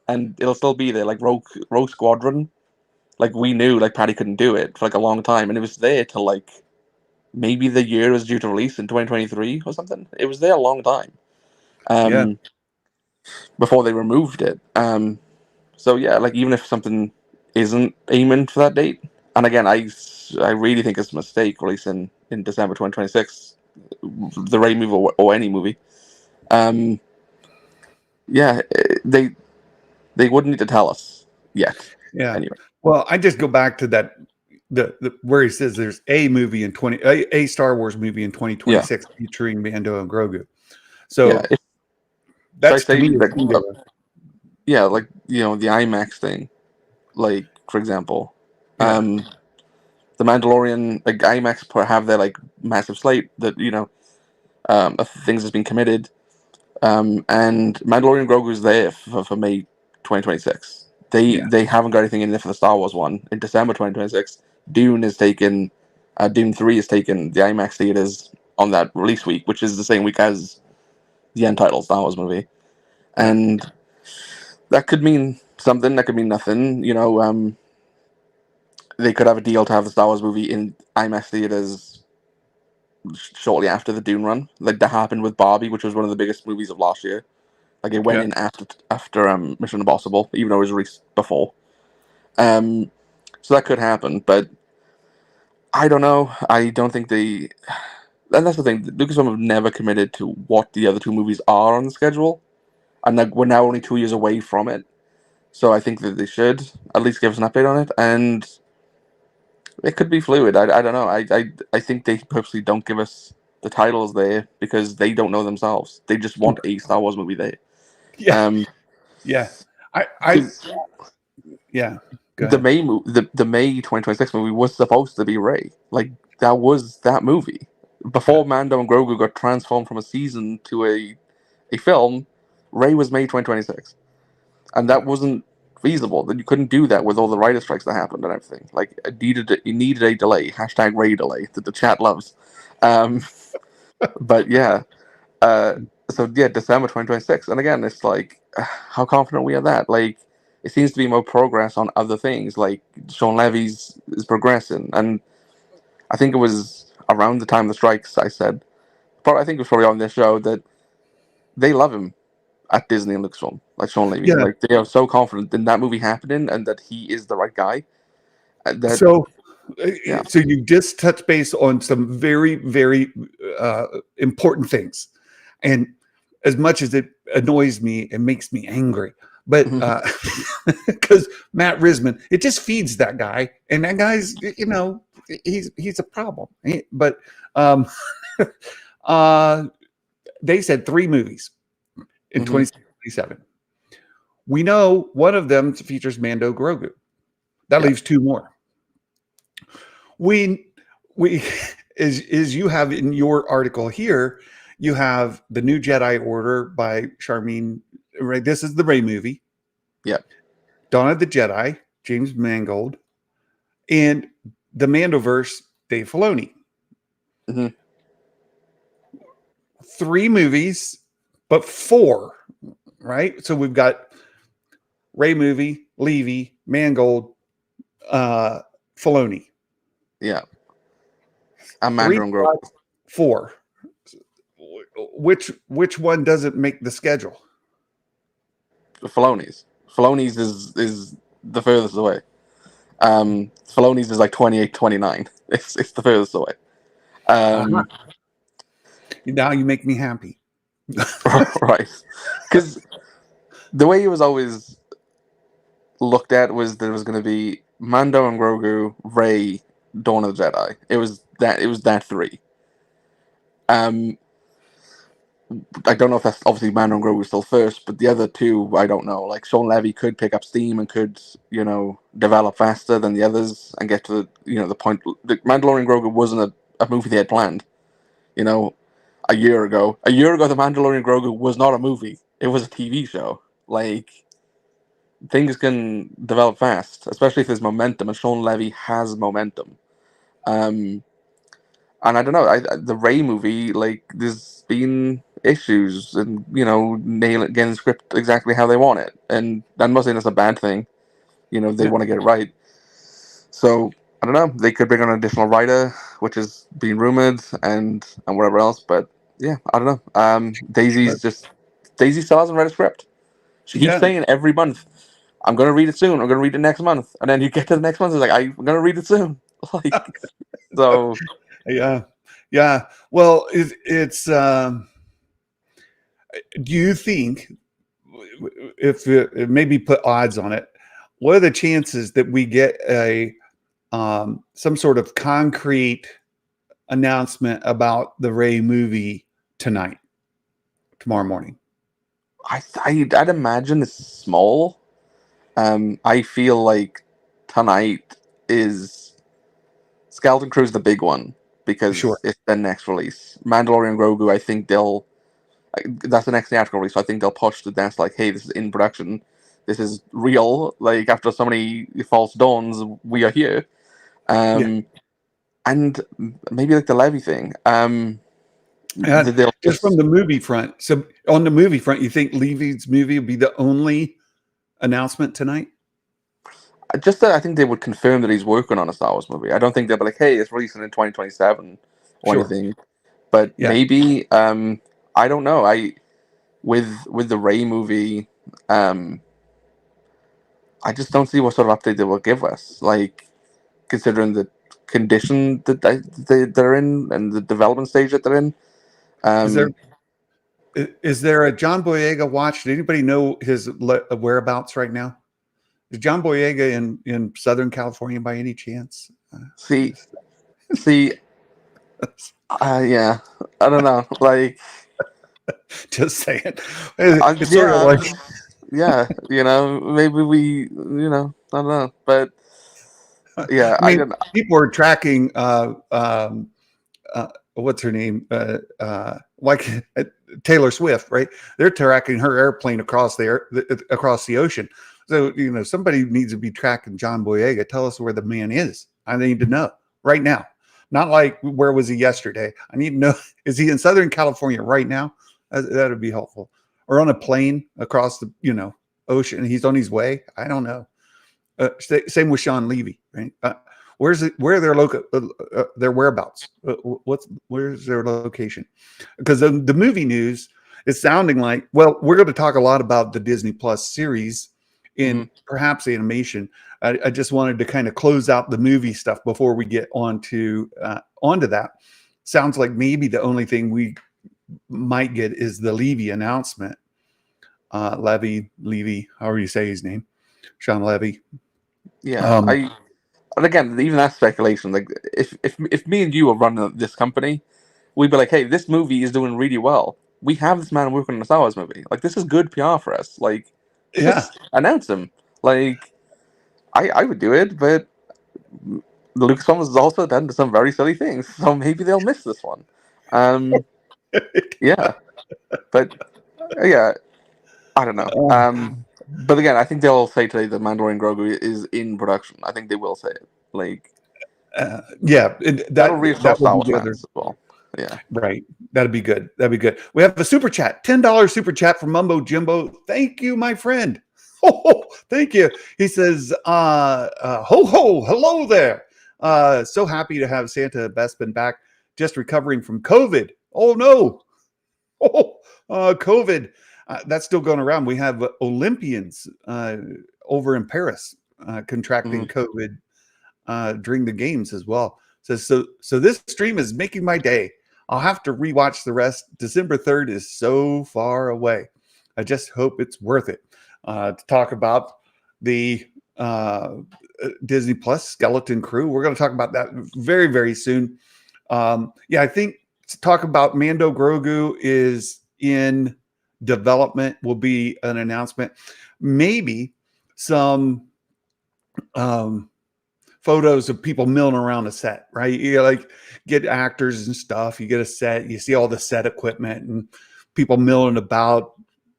and it'll still be there. Like Rogue Squadron, we knew Patty couldn't do it for a long time, and it was there till maybe the year was due to release in 2023 or something. It was there a long time. Before they removed it. So yeah, even if something isn't aiming for that date, and again, I really think it's a mistake releasing in December 2026, the Rey movie or any movie. Yeah, they wouldn't need to tell us yet. Yeah. Anyway. Well, I just go back to that the where he says there's a movie in a Star Wars movie in 2026 featuring Mando and Grogu. So that's to me. Yeah, the IMAX thing, for example, the Mandalorian, IMAX have their massive slate that of things that's been committed, and Mandalorian Grogu's there for May 2026. They haven't got anything in there for the Star Wars one in December 2026. Dune 3 is taking the IMAX theaters on that release week, which is the same week as the untitled Star Wars movie, and that could mean something. That could mean nothing. They could have a deal to have the Star Wars movie in IMAX theaters shortly after the Dune run, that happened with Barbie, which was one of the biggest movies of last year. It went in after Mission Impossible, even though it was released before. So that could happen, but I don't know. I don't think they. And that's the thing. Lucasfilm have never committed to what the other 2 movies are on the schedule, and we're now only 2 years away from it. So I think that they should at least give us an update on it, and it could be fluid. I don't know. I think they purposely don't give us the titles there because they don't know themselves. They just want a Star Wars movie there. Yeah. The May 2026 movie was supposed to be Rey. That was that movie. Before Mando and Grogu got transformed from a season to a film, Rey was May 2026. And that wasn't feasible. That you couldn't do that with all the writer strikes that happened and everything. It needed a delay. # Rey delay that the chat loves. But yeah. December 2026. And again, it's how confident are we are that? It seems to be more progress on other things. Sean Levy's is progressing. And I think it was around the time of the strikes I said, I think it was probably on this show, that they love him at Disney and Lucasfilm, Sean Levy. Yeah. They are so confident in that movie happening and that he is the right guy. So you just touched base on some very, very important things. And as much as it annoys me, it makes me angry. But because Matt Risman, it just feeds that guy. And that guy's, he's a problem. But they said 3 movies in 2027. We know one of them features Mando Grogu. That leaves 2 more. We as you have in your article here, you have the New Jedi Order by Charmin. Right, this is the Rey movie. Yeah. Dawn of the Jedi, James Mangold, and the Mandoverse, Dave Filoni. 3 movies, but 4, right? So we've got Ray movie, Levy, Mangold, Filoni. Yeah. And 3, Mandarin Grogu. 5, 4. Which one doesn't make the schedule? Filoni's. Filoni's is the furthest away. Filoni's is like 28, 29. It's the furthest away. Uh-huh. Now you make me happy. Right. Because the way it was always looked at was that it was going to be Mando and Grogu, Rey, Dawn of the Jedi. It was that 3. I don't know if that's obviously Mando and Grogu still first, but the other 2 I don't know. Like Sean Levy could pick up steam and could develop faster than the others and get to the point. The Mandalorian Grogu wasn't a movie they had planned. A year ago, the Mandalorian Grogu was not a movie. It was a TV show. Like, things can develop fast, especially if there's momentum, and Sean Levy has momentum. And I don't know, the Rey movie, like, there's been issues and, getting the script exactly how they want it. And I'm not saying that's a bad thing. They want to get it right. So, I don't know, they could bring on an additional writer, which is being rumored, and whatever else, but yeah, I don't know. Daisy still hasn't read a script. She keeps saying every month, I'm going to read it soon. I'm going to read it next month. And then you get to the next month, it's like, I'm going to read it soon. Like, so. Yeah. Well, it's. Do you think, if maybe put odds on it, what are the chances that we get some sort of concrete announcement about the Rey movie tomorrow morning? I'd imagine it's small. I feel like tonight is Skeleton Crew's the big one because it's the next release. Mandalorian Grogu, I think that's the next theatrical release. So I think they'll push the dance like, hey, this is in production. This is real. Like, after so many false dawns, we are here. And maybe like the Levy thing. Just from the movie front. So on the movie front, you think Levy's movie will be the only announcement tonight? Just that I think they would confirm that he's working on a Star Wars movie. I don't think they'll be like, hey, it's releasing in 2027 or anything. But maybe, I don't know. With the Rey movie, I just don't see what sort of update they will give us. Like, considering the condition that they're in and the development stage that they're in. Is there a John Boyega watch? Did anybody know his whereabouts right now? Is John Boyega in Southern California by any chance? See, yeah, I don't know. Like, just saying. It's sort of like, yeah, maybe we, I don't know, but yeah, I mean, people are tracking. What's her name? Like Taylor Swift, right? They're tracking her airplane across the ocean. So, somebody needs to be tracking John Boyega. Tell us where the man is. I need to know right now. Not like, where was he yesterday? I need to know, is he in Southern California right now? That would be helpful. Or on a plane across the, ocean. He's on his way. I don't know. Same with Sean Levy, right? Where are their whereabouts? Where's their location? Because the movie news is sounding like, well, we're going to talk a lot about the Disney Plus series in perhaps animation. I just wanted to kind of close out the movie stuff before we get onto that. Sounds like maybe the only thing we might get is the Levy announcement. Levy, however you say his name, Sean Levy. Yeah, and again, even that speculation. Like, if me and you were running this company, we'd be like, hey, this movie is doing really well. We have this man working on a Star Wars movie. Like, this is good PR for us. Like, just announce him. Like, I would do it, but Lucasfilm has also done some very silly things, so maybe they'll miss this one. Yeah, but yeah, I don't know. But again, I think they'll say today that Mandalorian Grogu is in production. I think they will say it. Like, that'll reassure Star Wars fans as well. Yeah. Right. That'd be good. That'd be good. We have a super chat, $10 super chat from Mumbo Jimbo. Thank you, my friend. Oh, thank you. He says, ho, ho, hello there. So happy to have Santa Bespin back, just recovering from COVID. Oh, no. Oh, COVID. That's still going around. We have Olympians over in Paris contracting COVID during the games as well. So this stream is making my day. I'll have to rewatch the rest. December 3rd is so far away. I just hope it's worth it to talk about the Disney Plus Skeleton Crew. We're going to talk about that very, very soon. I think to talk about Mando Grogu is in development, will be an announcement. Maybe some photos of people milling around a set, right? You like get actors and stuff. You get a set, you see all the set equipment and people milling about,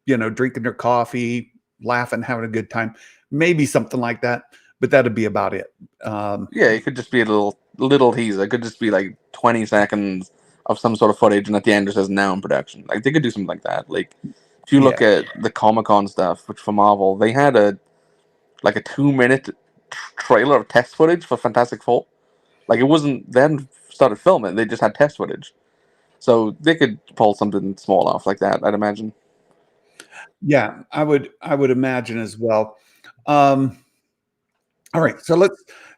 drinking their coffee, laughing, having a good time. Maybe something like that, but that'd be about it. It could just be a little teaser. It could just be like 20 seconds of some sort of footage, and at the end it says now in production. Like they could do something like that. Like if you look at the Comic-Con stuff, which for Marvel, they had a 2-minute trailer of test footage for Fantastic Four. Like it wasn't then started filming; they just had test footage. So they could pull something small off like that, I'd imagine. Yeah, I would imagine as well. All right, so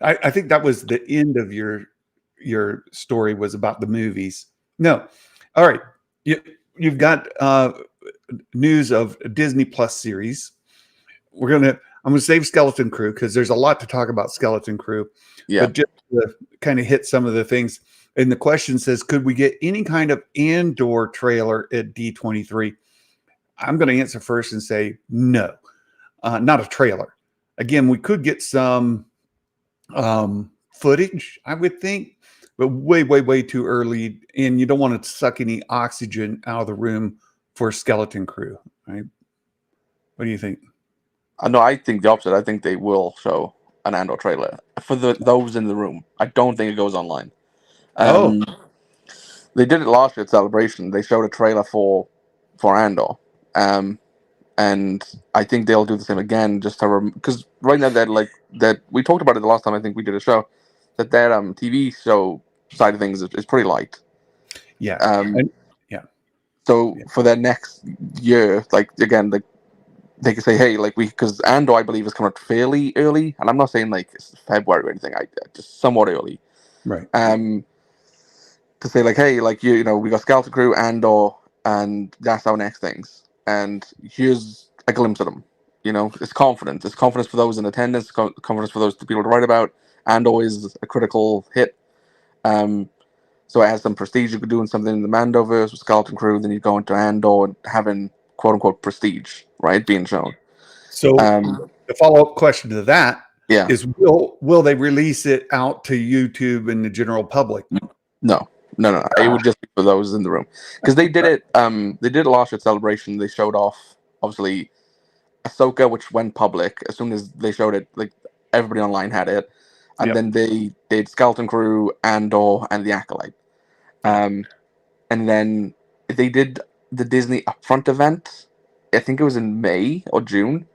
I think that was the end of your story was about the movies. No, all right, you've got news of a Disney Plus series. I'm gonna save Skeleton Crew because there's a lot to talk about Skeleton Crew. Yeah. But just to kind of hit some of the things. And the question says, could we get any kind of Andor trailer at D23? I'm going to answer first and say no, not a trailer. Again, we could get some footage, I would think, but way, way, way too early. And you don't want to suck any oxygen out of the room for Skeleton Crew, right? What do you think? No, I think the opposite. I think they will show an Andor trailer for those in the room. I don't think it goes online. They did it last year at Celebration. They showed a trailer for Andor, and I think they'll do the same again. Just to because right now that we talked about it the last time I think we did a show that TV show side of things is pretty light. Yeah. So for their next year, they could say, hey, because Andor, I believe, is coming out fairly early, and I'm not saying it's February or anything. Just somewhat early, right? To say hey, we got Skeleton Crew, Andor, and that's our next things, and here's a glimpse of them. It's confidence. It's confidence for those in attendance. Confidence for those people to write about. Andor is a critical hit. So it has some prestige. You could do something in the Mandoverse with Skeleton Crew, then you go into Andor and having quote unquote prestige, right, being shown. So the follow-up question to that is will they release it out to YouTube and the general public? No. It would just be for those in the room. Because they did it they did it last year at Celebration. They showed off obviously Ahsoka, which went public as soon as they showed it, everybody online had it. And then they did Skeleton Crew, Andor, and the Acolyte. And then they did the Disney Upfront event. I think it was in May or June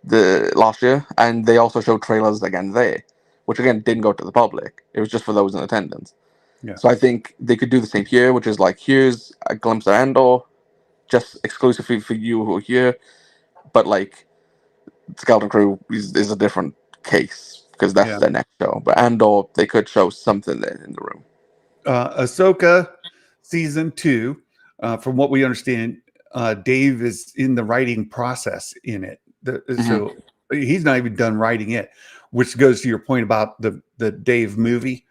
last year, and they also showed trailers again there, which again didn't go to the public. It was just for those in attendance. Yeah. So I think they could do the same here, which is here's a glimpse of Andor, just exclusively for you who are here. But Skeleton Crew is a different case because that's their next show. But Andor, they could show something there in the room. Ahsoka season 2, from what we understand, Dave is in the writing process in it. So he's not even done writing it, which goes to your point about the Dave movie.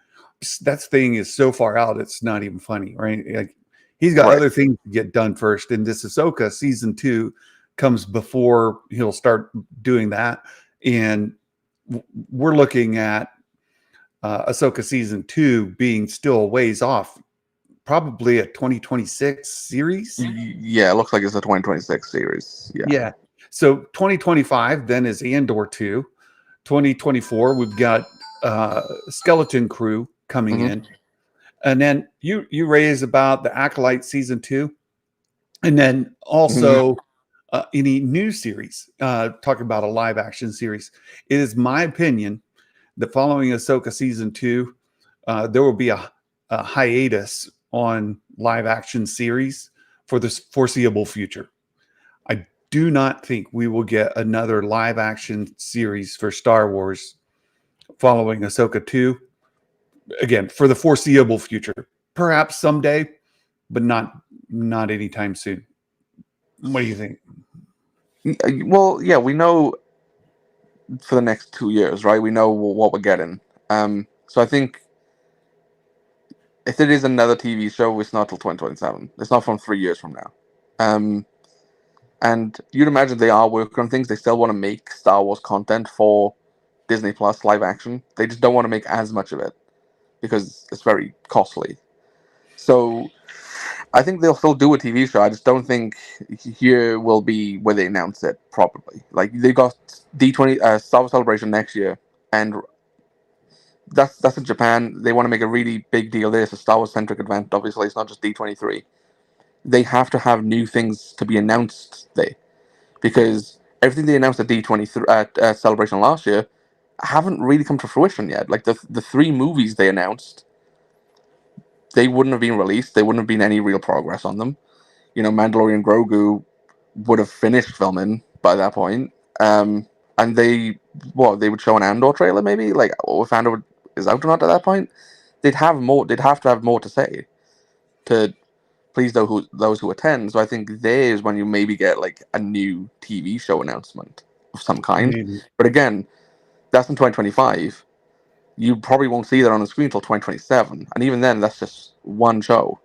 That thing is so far out, it's not even funny, right? He's got other things to get done first. And this Ahsoka season 2 comes before he'll start doing that. And we're looking at Ahsoka season 2 being still a ways off, probably a 2026 series. Yeah, it looks like it's a 2026 series. Yeah. So 2025 then is Andor 2. 2024 we've got Skeleton Crew coming in. And then you raise about the Acolyte season 2, and then Mhm. also any new series. Talking about a live action series, it is my opinion that following Ahsoka season 2, there will be a hiatus on live action series for the foreseeable future. I do not think we will get another live action series for Star Wars following Ahsoka 2 again for the foreseeable future. Perhaps someday, but not anytime soon. What do you think? Well, yeah, we know for the next 2 years, right? We know what we're getting. So I think if it is another TV show, it's not till 2027. It's not from 3 years from now. Um, and you'd imagine they are working on things. They still want to make Star Wars content for Disney Plus live action. They just don't want to make as much of it because it's very costly. So I think they'll still do a TV show. I just don't think here will be where they announce it properly. Like they got D20 Star Wars Celebration next year, and that's in Japan. They want to make a really big deal there. It's a Star Wars centric event. Obviously, it's not just D23. They have to have new things to be announced there because everything they announced at D23 Celebration last year haven't really come to fruition yet. Like the 3 movies they announced, they wouldn't have been released. There wouldn't have been any real progress on them. Mandalorian Grogu would have finished filming by that point. And they would show an Andor trailer maybe, like, or if Andor is out or not at that point. They'd have more. They'd have to have more to say to please those who attend. So I think there's when you maybe get like a new TV show announcement of some kind. Maybe. But again, that's in 2025. You probably won't see that on the screen until 2027, and even then, that's just one show.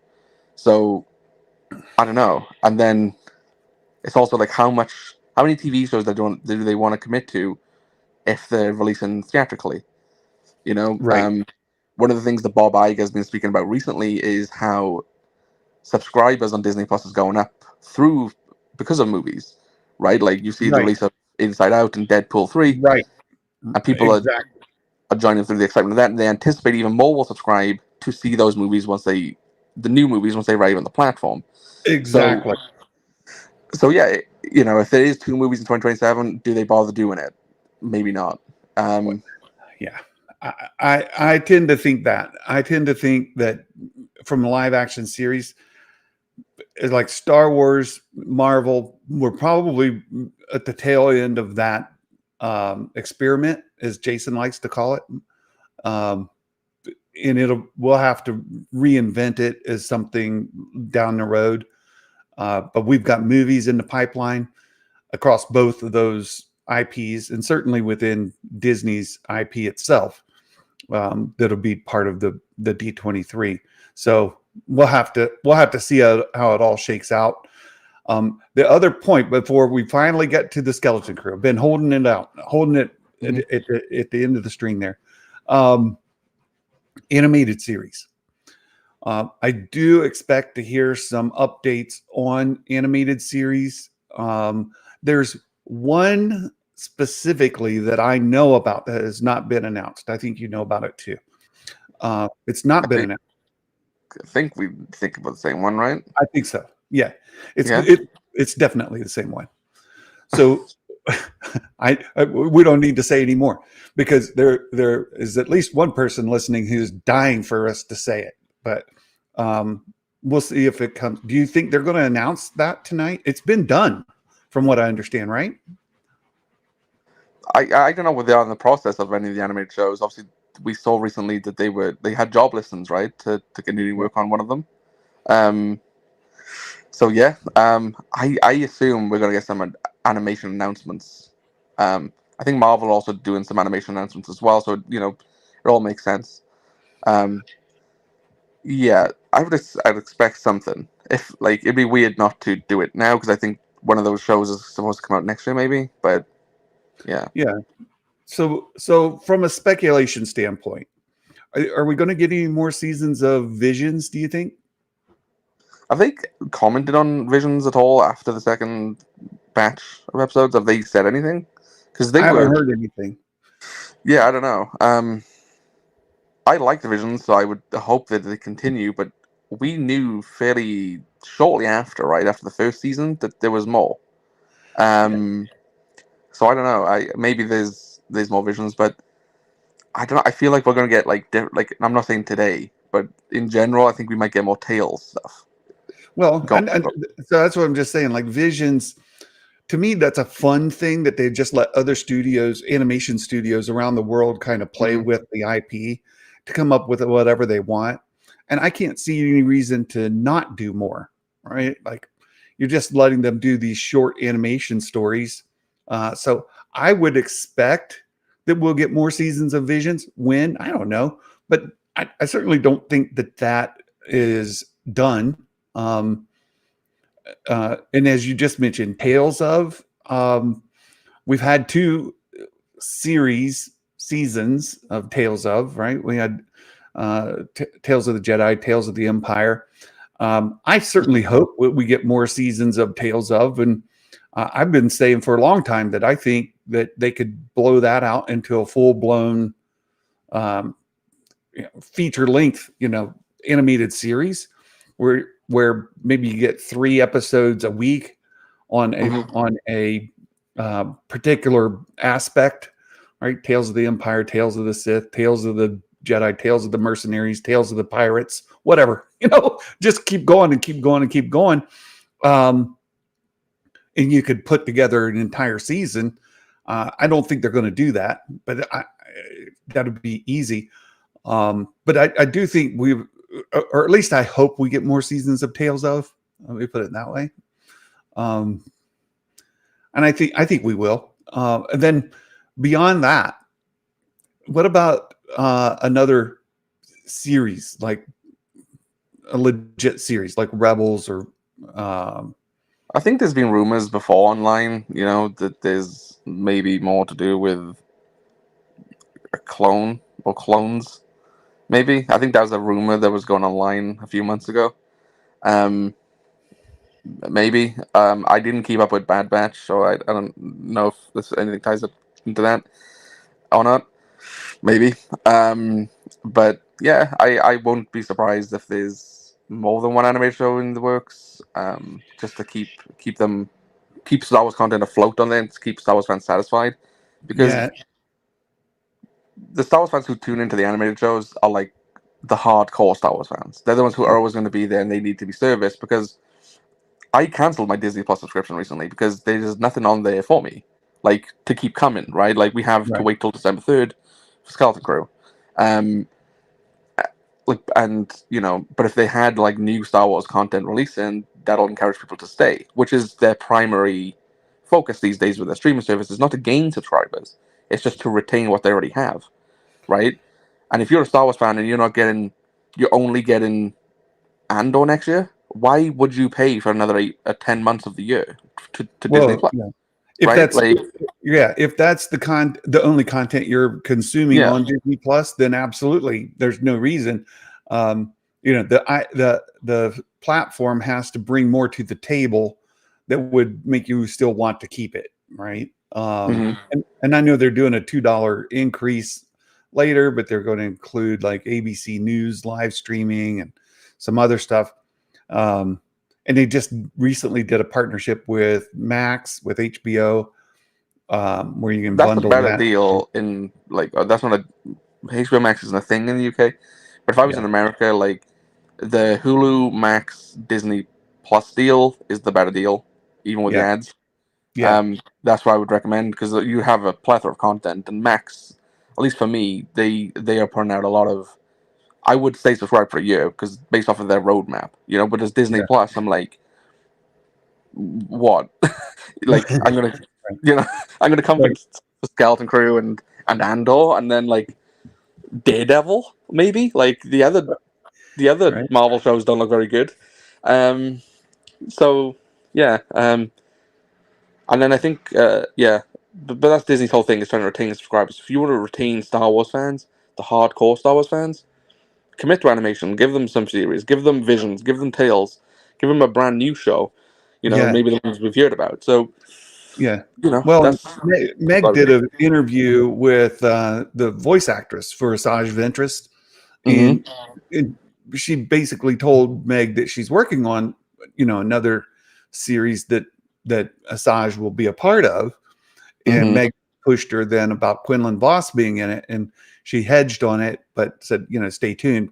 So I don't know. And then it's also like how many TV shows do they want to commit to if they're releasing theatrically? Right. One of the things that Bob Iger has been speaking about recently is how subscribers on Disney Plus is going up because of movies, right? Like you see the Right. release of Inside Out and Deadpool 3, Right. and people Exactly. are joining through the excitement of that, and they anticipate even more will subscribe to see those movies the new movies once they arrive on the platform. Exactly. So yeah, if there is 2 movies in 2027, do they bother doing it? Maybe not. Yeah. I tend to think that. I tend to think that from a live action series, it's like Star Wars, Marvel, we're probably at the tail end of that experiment, as Jason likes to call it. And we'll have to reinvent it as something down the road. But we've got movies in the pipeline across both of those IPs, and certainly within Disney's IP itself, that'll be part of the D23. So we'll have to see how it all shakes out. The other point before we finally get to the Skeleton Crew, I've been holding it at the end of the string there. Animated series. I do expect to hear some updates on animated series. There's one specifically that I know about that has not been announced. I think you know about it too. It's not been announced. I think we think about the same one, right? I think so. Yeah, Yeah. it's definitely the same one. So we don't need to say any more because there is at least one person listening who's dying for us to say it. But we'll see if it comes. Do you think they're going to announce that tonight? It's been done, from what I understand, right? I don't know what they are in the process of any of the animated shows. Obviously, we saw recently that they had job listings, right, to continue work on one of them. So yeah, I assume we're gonna get some animation announcements. I think Marvel also doing some animation announcements as well. So it all makes sense. Yeah, I'd expect something. If like it'd be weird not to do it now because I think one of those shows is supposed to come out next year, maybe. But yeah. So from a speculation standpoint, are we going to get any more seasons of Visions? Do you think? Have they commented on Visions at all after the second batch of episodes? Have they said anything? Because I haven't heard anything. Yeah, I don't know. I like the Visions, so I would hope that they continue. But we knew fairly shortly after, right after the first season, that there was more. So I don't know. Maybe there's more Visions, but I don't know. I feel like we're gonna get like like I'm not saying today, but in general, I think we might get more Tales stuff. Well, and so that's what I'm just saying. Like Visions, to me, that's a fun thing that they just let other studios, animation studios around the world, kind of play with the IP to come up with whatever they want. And I can't see any reason to not do more, right? Like you're just letting them do these short animation stories. So I would expect that we'll get more seasons of Visions. When? I don't know. But I certainly don't think that is done. And as you just mentioned, Tales of, we've had 2 seasons of Tales of, right? We had Tales of the Jedi, Tales of the Empire. I certainly hope we get more seasons of Tales of, and I've been saying for a long time that I think that they could blow that out into a full-blown feature-length, animated series where maybe you get 3 episodes a week on a particular aspect, right? Tales of the Empire, Tales of the Sith, Tales of the Jedi, Tales of the Mercenaries, Tales of the Pirates, whatever. Just keep going and keep going and keep going. And you could put together an entire season. I don't think they're going to do that, but that would be easy. But I do think or at least I hope we get more seasons of Tales of. Let me put it that way. And I think we will. And then beyond that, what about another series, like a legit series, like Rebels or? I think there's been rumors before online, that there's maybe more to do with a clone or clones. Maybe. I think that was a rumor that was going online a few months ago. Maybe. I didn't keep up with Bad Batch, so I don't know if there's anything ties up into that or not. Maybe. But yeah, I won't be surprised if there's more than one anime show in the works. Just to keep Star Wars content afloat on there and to keep Star Wars fans satisfied. Because the Star Wars fans who tune into the animated shows are like the hardcore Star Wars fans. They're the ones who are always going to be there and they need to be serviced, because I cancelled my Disney Plus subscription recently because there's nothing on there for me, like, to keep coming, right? Like, we have to wait till December 3rd for Skeleton Crew. But if they had like new Star Wars content releasing, that'll encourage people to stay, which is their primary focus these days with their streaming services, not to gain subscribers. It's just to retain what they already have, right? And if you're a Star Wars fan and you're only getting Andor next year, why would you pay for another 10 months of the year to Disney Plus? Yeah. If that's the only content you're consuming on Disney Plus, then absolutely, there's no reason. The platform has to bring more to the table that would make you still want to keep it, right? And I know they're doing a $2 increase later, but they're going to include like ABC News live streaming and some other stuff. And they just recently did a partnership with Max, with HBO, where you can bundle that. That's a better deal that's not HBO Max isn't a thing in the UK. But if I was in America, like, the Hulu Max Disney Plus deal is the better deal, even with the ads. That's what I would recommend, because you have a plethora of content, and Max, at least for me, they are putting out a lot of. I would stay subscribed for a year because based off of their roadmap, but as Disney Plus, I'm like, what? Like, I'm gonna come for Skeleton Crew and Andor, and then like Daredevil, maybe. Like the other Marvel shows don't look very good. So yeah, and then I think but that's Disney's whole thing, is trying to retain subscribers. If you want to retain Star Wars fans, the hardcore Star Wars fans, commit to animation. Give them some series. Give them Visions. Give them Tales. Give them a brand new show. Maybe the ones we've heard about. So well, Meg did an interview with the voice actress for Asajj Ventress, Hmm. and she basically told Meg that she's working on, another series that Asajj will be a part of. And Hmm. Meg pushed her then about Quinlan Voss being in it, and she hedged on it, but said, stay tuned.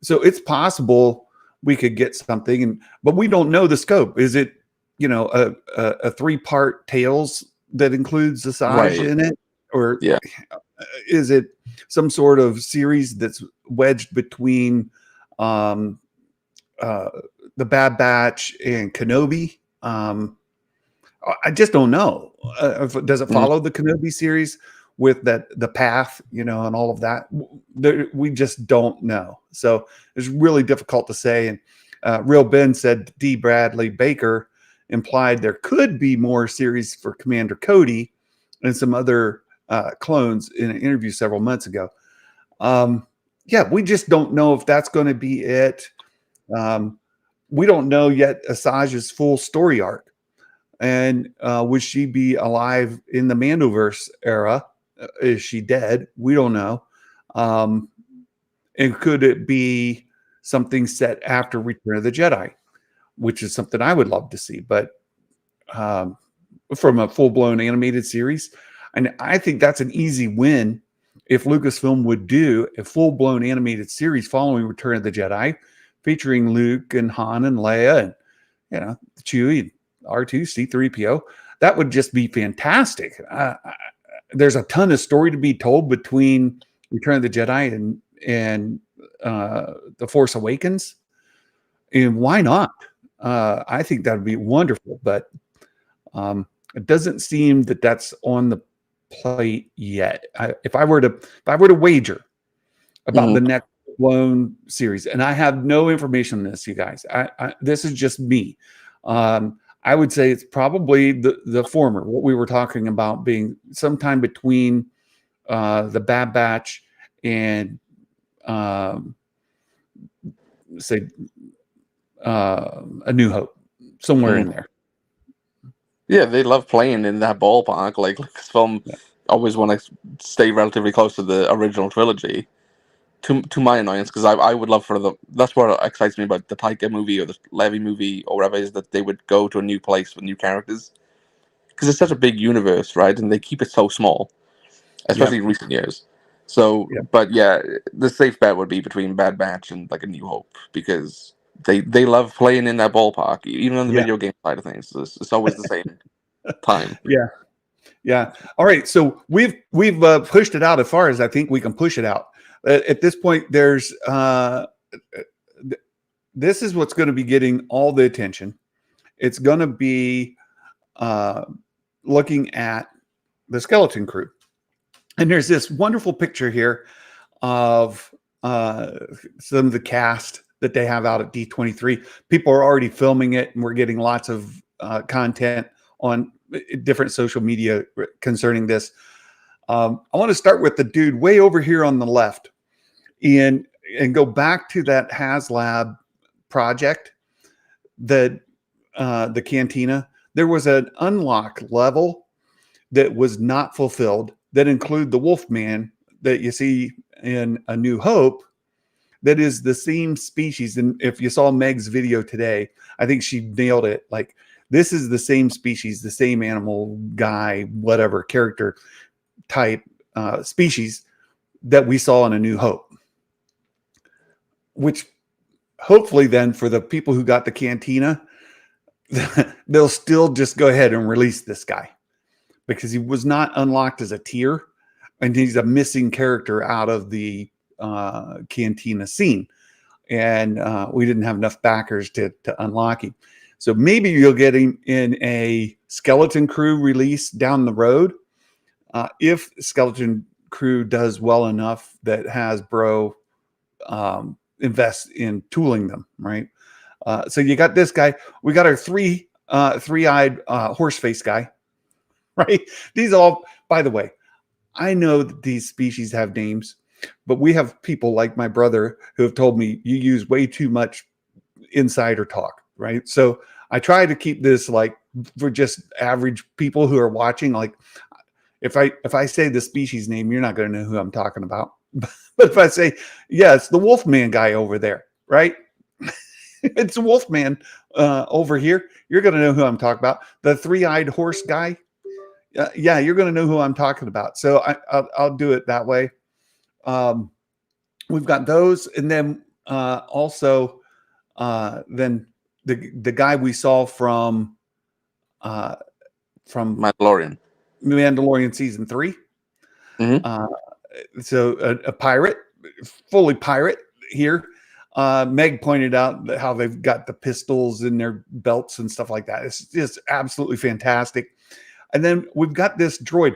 So it's possible we could get something, but we don't know the scope. Is it, a 3-part Tales that includes Asajj Right. in it, or Yeah. is it some sort of series that's wedged between um, uh, the Bad Batch and Kenobi? I just don't know. Does it Mm. follow the Kenobi series with the path, and all of that? We just don't know. So it's really difficult to say. And Real Ben said D. Bradley Baker implied there could be more series for Commander Cody and some other clones in an interview several months ago. Yeah, we just don't know if that's going to be it. We don't know yet Asajj's full story arc. And would she be alive in the Mandoverse era? Is she dead? We don't know. Um, and could it be something set after Return of the Jedi, which is something I would love to see, but um, from a full-blown animated series. And I think that's an easy win if Lucasfilm would do a full-blown animated series following Return of the Jedi, featuring Luke and Han and Leia and Chewie, R2, C3PO. That would just be fantastic. There's a ton of story to be told between Return of the Jedi and The Force Awakens. And why not? I think that would be wonderful, but it doesn't seem that that's on the plate yet. If I were to wager about Mm. the next blown series, and I have no information on this, you guys. This is just me. I would say it's probably the former, what we were talking about being sometime between the Bad Batch and say A New Hope, somewhere in Mm. there. Yeah, they love playing in that ballpark. Like Lucasfilm Yeah. always want to stay relatively close to the original trilogy. To my annoyance, because I would love for the that's what excites me about the Taika movie or the Levy movie or whatever is that they would go to a new place with new characters because it's such a big universe, right? And they keep it so small, Yeah. especially in recent years. So, Yeah. but yeah, the safe bet would be between Bad Batch and like A New Hope because they love playing in that ballpark, even on the Yeah. video game side of things. It's always the same time. Yeah. Yeah. All right. So we've pushed it out as far as I think we can push it out. At this point, there's this is what's going to be getting all the attention. It's going to be uh, looking at the Skeleton Crew, and there's this wonderful picture here of some of the cast that they have out at D23. People are already filming it, and we're getting lots of content on different social media concerning this. I want to start with the dude way over here on the left and go back to that HasLab project, that the cantina. There was an unlock level that was not fulfilled that include the Wolfman that you see in A New Hope, that is the same species. And if you saw Meg's video today, I think she nailed it. Like, this is the same species, the same animal, guy, whatever character type species that we saw in A New Hope. Which hopefully then for the people who got the cantina, they'll still just go ahead and release this guy because he was not unlocked as a tier and he's a missing character out of the cantina scene. And we didn't have enough backers to unlock him. So maybe you'll get him in a Skeleton Crew release down the road. If Skeleton Crew does well enough that Hasbro invest in tooling them, right? So you got this guy. We got our three-eyed horse face guy, right? These all, by the way, I know that these species have names, but we have people like my brother who have told me you use way too much insider talk, right? So I try to keep this like for just average people who are watching. Like if I say the species name, you're not going to know who I'm talking about. But if I say, yeah, it's the Wolfman guy over there, right? It's the Wolfman over here. You're going to know who I'm talking about. The three-eyed horse guy. Yeah, you're going to know who I'm talking about. So I'll do it that way. Um, we've got those, and then also then the guy we saw uh, from Mandalorian. Mandalorian season 3. Mm-hmm. So a pirate, fully pirate here. Meg pointed out how they've got the pistols in their belts and stuff like that. It's just absolutely fantastic. And then we've got this droid.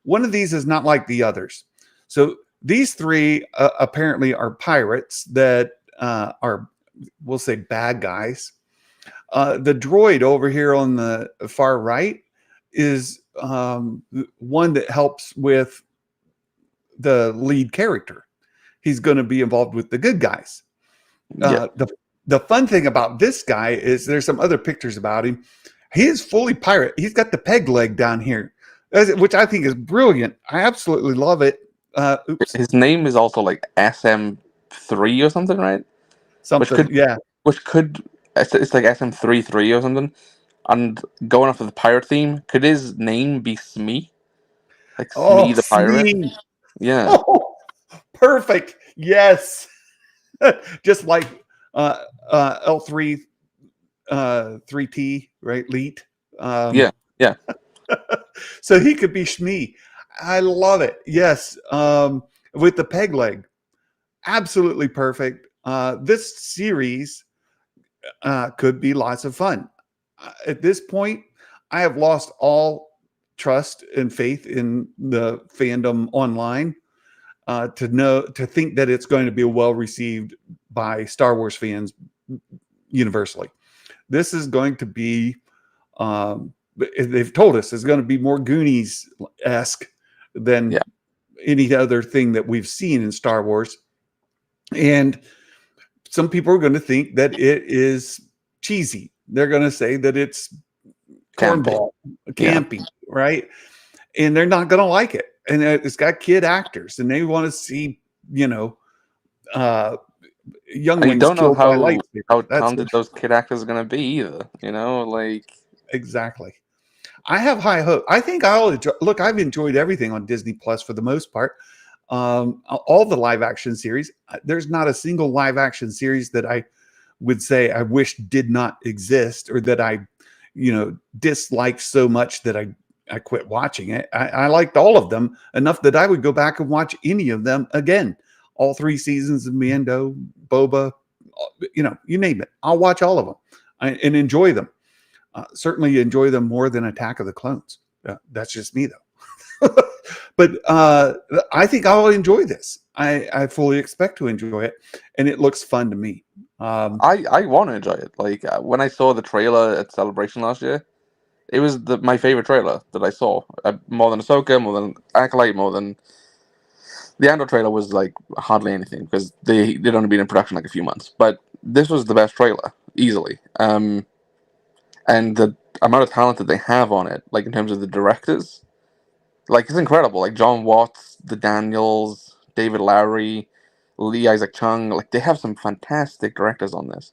One of these is not like the others. So these three apparently are pirates that are, we'll say, bad guys. The droid over here on the far right is one that helps with the lead character. He's going to be involved with the good guys. Yeah. The fun thing about this guy is there's some other pictures about him. He is fully pirate. He's got the peg leg down here, which I think is brilliant. I absolutely love it. His name is also like SM3 or something, right? Something, yeah. It's like SM33 or something. And going off of the pirate theme, could his name be Smee? Like Oh, Smee the pirate? Smee. Yeah. Oh, perfect. Yes. Just like L3 3T, right? Leet. Yeah. So he could be Shmee. I love it. Yes. With the peg leg. Absolutely perfect. This series could be lots of fun. At this point, I have lost all trust and faith in the fandom online to think that it's going to be well received by Star Wars fans universally. This is going to be, they've told us, it's going to be more Goonies-esque than any other thing that we've seen in Star Wars. And some people are going to think that it is cheesy. They're going to say that it's cornball, campy, right? And they're not going to like it. And it's got kid actors, and they want to see, younglings don't know killed by lightsabers. how talented those kid actors are going to be either. Exactly. I have high hope. I think I'll enjoy. Look, I've enjoyed everything on Disney Plus for the most part. All the live action series. There's not a single live action series that I would say I wish did not exist, or that I, disliked so much that I quit watching it. I liked all of them enough that I would go back and watch any of them again. All 3 seasons of Mando, Boba, you name it. I'll watch all of them and enjoy them. Certainly enjoy them more than Attack of the Clones. That's just me, though. But I think I'll enjoy this. I fully expect to enjoy it, and it looks fun to me. I want to enjoy it. Like when I saw the trailer at Celebration last year, it was my favorite trailer that I saw. More than Ahsoka, more than Acolyte, more than the Andor trailer was like hardly anything because they'd only been in production like a few months. But this was the best trailer easily. And the amount of talent that they have on it, like in terms of the directors, like it's incredible. Like John Watts, the Daniels, David Lowery, Lee Isaac Chung, like they have some fantastic directors on this.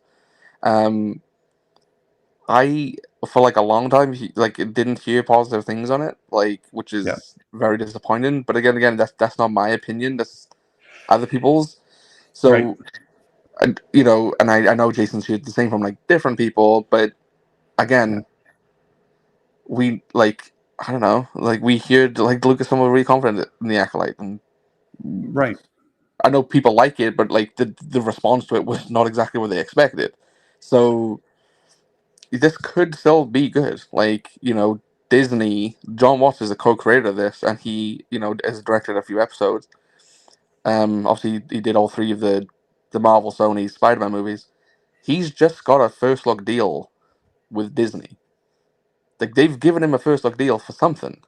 I for like a long time didn't hear positive things on it, which is very disappointing. But again, that's not my opinion. That's other people's. So, right. and I know Jason's heard the same from like different people, but again, we I don't know, we heard Lucasfilm were really confident in the Acolyte, and right. I know people like it, but the response to it was not exactly what they expected. So this could still be good. Disney, John Watts is a co-creator of this, and he, has directed a few episodes. Obviously he did all 3 of the Marvel, Sony, Spider-Man movies. He's just got a first look deal with Disney. They've given him a first look deal for something.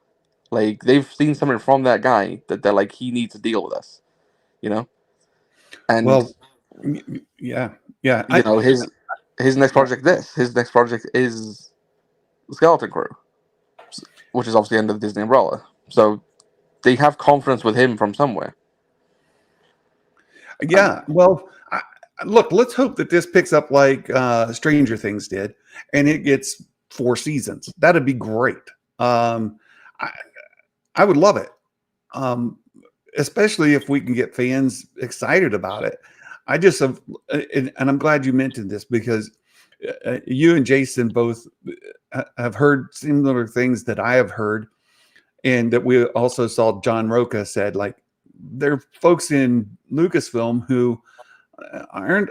They've seen something from that guy that they're like, he needs to deal with us, And yeah. his next project his next project is Skeleton Crew, which is obviously under the Disney umbrella. So they have confidence with him from somewhere. Yeah. Well, look, let's hope that this picks up like Stranger Things did, and it gets 4 seasons. That'd be great. Um, I, I would love it, um, especially if we can get fans excited about it. I just have, and I'm glad you mentioned this because you and Jason both have heard similar things that I have heard, and that we also saw John Roca said. Like, there are folks in Lucasfilm who aren't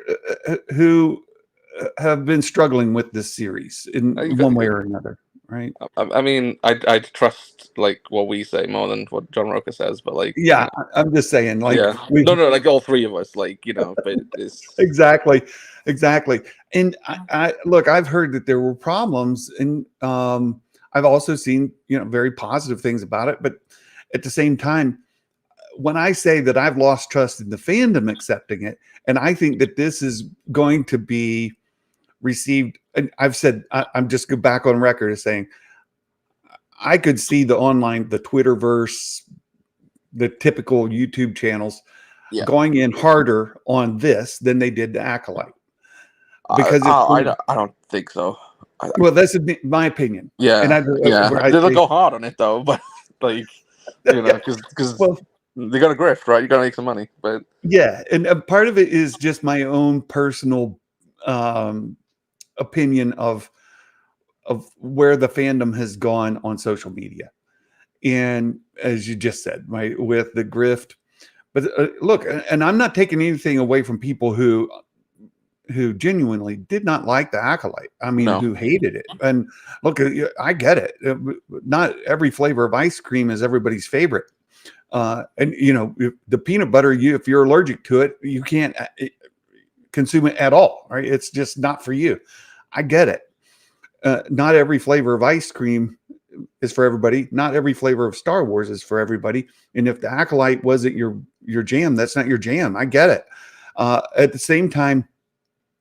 who have been struggling with this series in one way or another, right? I mean, I trust like what we say more than what John Roca says, but like, Yeah, I'm just saying, like, yeah, no, like all three of us, like, but it's exactly, exactly. And I look, I've heard that there were problems, and I've also seen very positive things about it. But at the same time, when I say that I've lost trust in the fandom accepting it, and I think that this is going to be received, and I've said I'm just go back on record as saying I could see the Twitterverse, the typical YouTube channels yeah. going in harder on this than they did the Acolyte, because I don't think so. well, that's my opinion. Yeah, And they'll go hard on it though, but like because well, they got to grift, right? You got to make some money, but yeah, and part of it is just my own personal opinion of where the fandom has gone on social media, and as you just said, right, with the grift. But look, and I'm not taking anything away from people who genuinely did not like the Acolyte. I mean, no. who hated it. And look, I get it. Not every flavor of ice cream is everybody's favorite. And the peanut butter, if you're allergic to it, you can't consume it at all, right? It's just not for you. I get it. Not every flavor of ice cream is for everybody. Not every flavor of Star Wars is for everybody. And if the Acolyte wasn't your jam, that's not your jam. I get it. At the same time,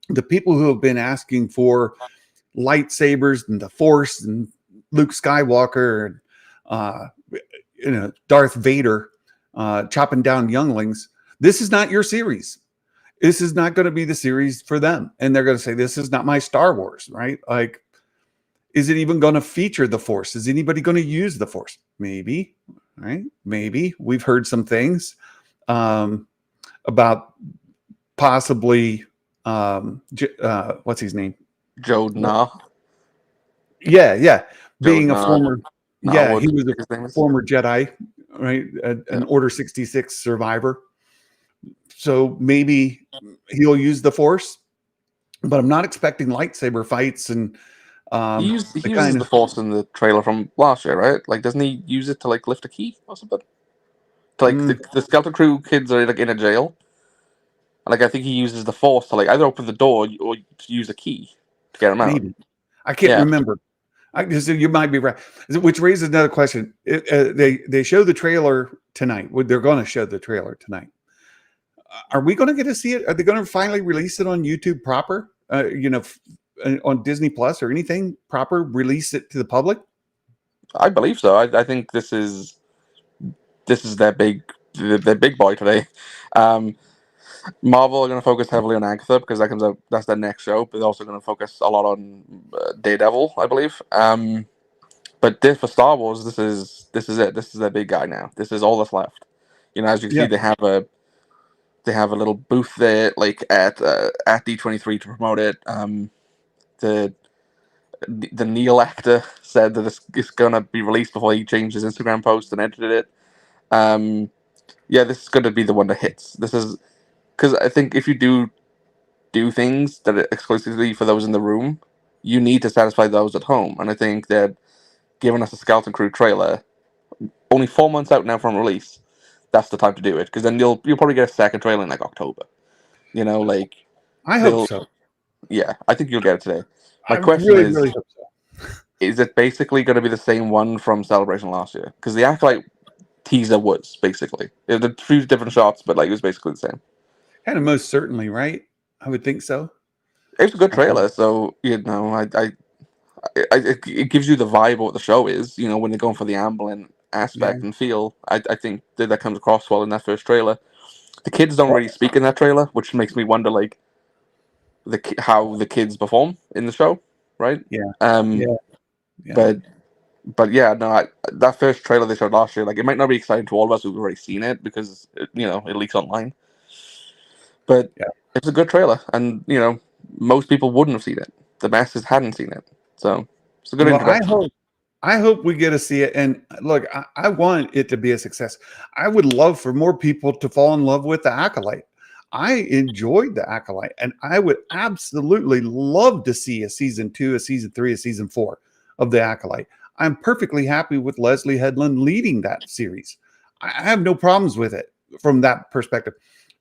the people who have been asking for lightsabers and the Force and Luke Skywalker and Darth Vader chopping down younglings, this is not your series. This is not going to be the series for them, and they're going to say, "This is not my Star Wars," right? Like, is it even going to feature the Force? Is anybody going to use the Force? Maybe, right? Maybe. We've heard some things about possibly what's his name? Jodna. Yeah. Being a former, he was a is. former Jedi, right? An Order 66 survivor. So maybe he'll use the Force, but I'm not expecting lightsaber fights and he uses the Force in the trailer from last year, right? Like, doesn't he use it to like lift a key or something? To like the Skeleton Crew kids are like in a jail. Like, I think he uses the Force to like either open the door or to use a key to get him out. Maybe. I can't remember. You might be right. Which raises another question. They show the trailer tonight. They're going to show the trailer tonight. Are we going to get to see it? Are they going to finally release it on YouTube proper? On Disney Plus or anything proper? Release it to the public? I believe so. I think this is their big boy today. Marvel are going to focus heavily on Agatha because that's their next show, but they're also going to focus a lot on Daredevil, I believe. But for Star Wars, this is it. This is their big guy now. This is all that's left. As you can see, they have a little booth there, like at D23 to promote it. The Neil actor said that it's going to be released before he changed his Instagram post and edited it. This is going to be the one that hits. This is because I think if you do things that are exclusively for those in the room, you need to satisfy those at home. And I think that giving us a Skeleton Crew trailer, only 4 months out now from release, that's the time to do it. Because then you'll probably get a second trailer in like October. I hope so. Yeah, I think you'll get it today. My I question really, is, really hope so. Is it basically going to be the same one from Celebration last year? Because the Acolyte teaser was basically it was a few different shots, but like it was basically the same. Kind of most certainly, right? I would think so. It was a good trailer, so it gives you the vibe of what the show is. When they're going for the ambling aspect and feel. I think that comes across well in that first trailer. The kids don't really speak in that trailer, which makes me wonder, like, how the kids perform in the show, right? Yeah. Um, Yeah. Yeah. but yeah, no, that first trailer they showed last year, like, it might not be exciting to all of us who've already seen it because it leaks online. But Yeah. it's a good trailer, and most people wouldn't have seen it. The masses hadn't seen it, so it's a good Well, introduction. I hope we get to see it. And look, I want it to be a success. I would love for more people to fall in love with the Acolyte. I enjoyed the Acolyte, and I would absolutely love to see a season 2, a season 3, a season 4 of the Acolyte. I'm perfectly happy with Leslie Headland leading that series. I have no problems with it from that perspective.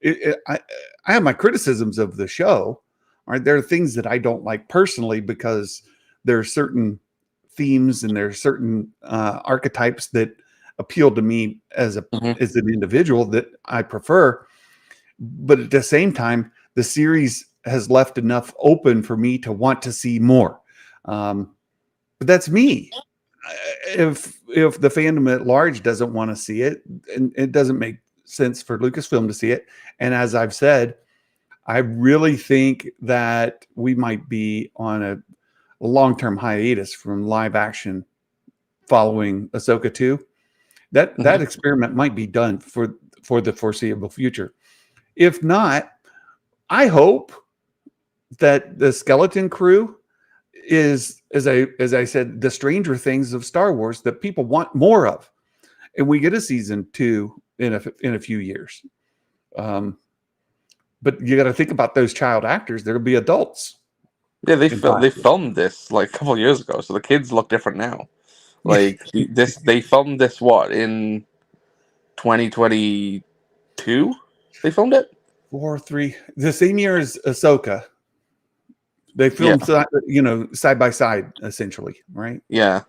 I have my criticisms of the show. All right, there are things that I don't like personally because there are certain themes and there are certain archetypes that appeal to me as Mhm. an individual that I prefer. But at the same time, the series has left enough open for me to want to see more. But that's me. If the fandom at large doesn't want to see it, and it doesn't make sense for Lucasfilm to see it. And as I've said, I really think that we might be on a long-term hiatus from live action following Ahsoka 2. That Mhm. experiment might be done for the foreseeable future. If not, I hope that the Skeleton Crew is, as I said, the Stranger Things of Star Wars that people want more of, and we get a season 2 in a few years. But you got to think about those child actors; they'll be adults Yeah, they in 5 they years. filmed this like a couple of years ago, so the kids look different now. Yeah, Like they filmed this what in 2022? They filmed it. 4, 3, the same year as Ahsoka. They Yeah, filmed, side by side, essentially, right? yeah.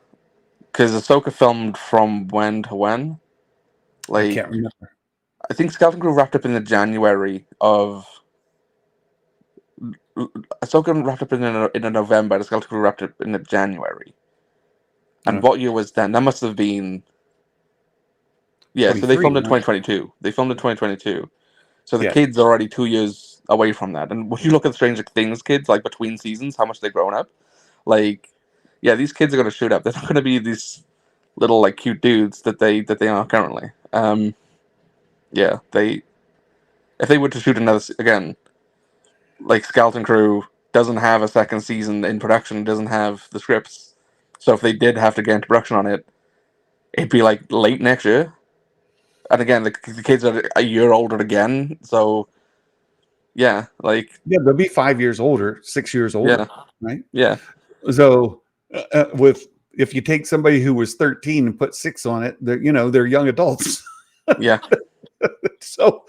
Because Ahsoka filmed from when to when? I Like can't remember. I think Skeleton Crew wrapped up in the January of. Ahsoka wrapped up in a November. The Skeleton Crew wrapped up in a January. And what Okay. year was then? That must have been. Yeah, so they 23, filmed in right? 2022. They filmed in 2022. So the Yeah. kids are already 2 years away from that. And when you look at Stranger Things kids, like between seasons, how much they've grown up, like, yeah, these kids are going to shoot up. They're not going to be these little like cute dudes that they are currently. Yeah, if they were to shoot another again, like Skeleton Crew doesn't have a second season in production, doesn't have the scripts. So if they did have to get into production on it, it'd be like late next year. And again, the kids are a year older again, so yeah, like Yeah, they'll be 5 years older, 6 years yeah, older, right? yeah, So, with if you take somebody who was 13 and put 6 on it, they're young adults. yeah. So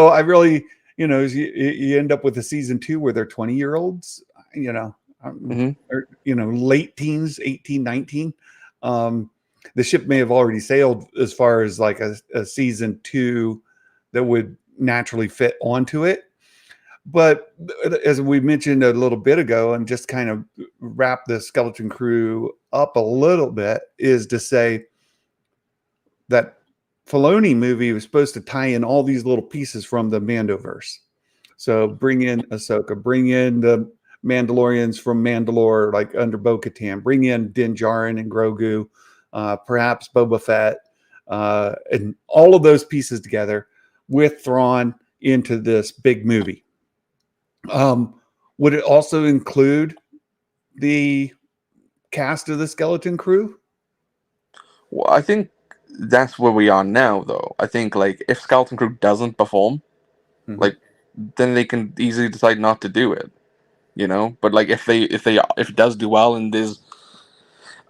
I really, you end up with a season 2 where they're 20-year-olds, Hmm. or late teens, 18, 19. The ship may have already sailed as far as like a season 2 that would naturally fit onto it. But as we mentioned a little bit ago, and just kind of wrap the Skeleton Crew up a little bit, is to say that Filoni movie was supposed to tie in all these little pieces from the Mandoverse. So bring in Ahsoka, bring in the Mandalorians from Mandalore, like under Bo-Katan, bring in Din Djarin and Grogu, perhaps Boba Fett, and all of those pieces together with Thrawn into this big movie. Would it also include the cast of the Skeleton Crew? Well, I think that's where we are now, though. I think like if Skeleton Crew doesn't perform, Mhm. like then they can easily decide not to do it, But like if it does do well and there's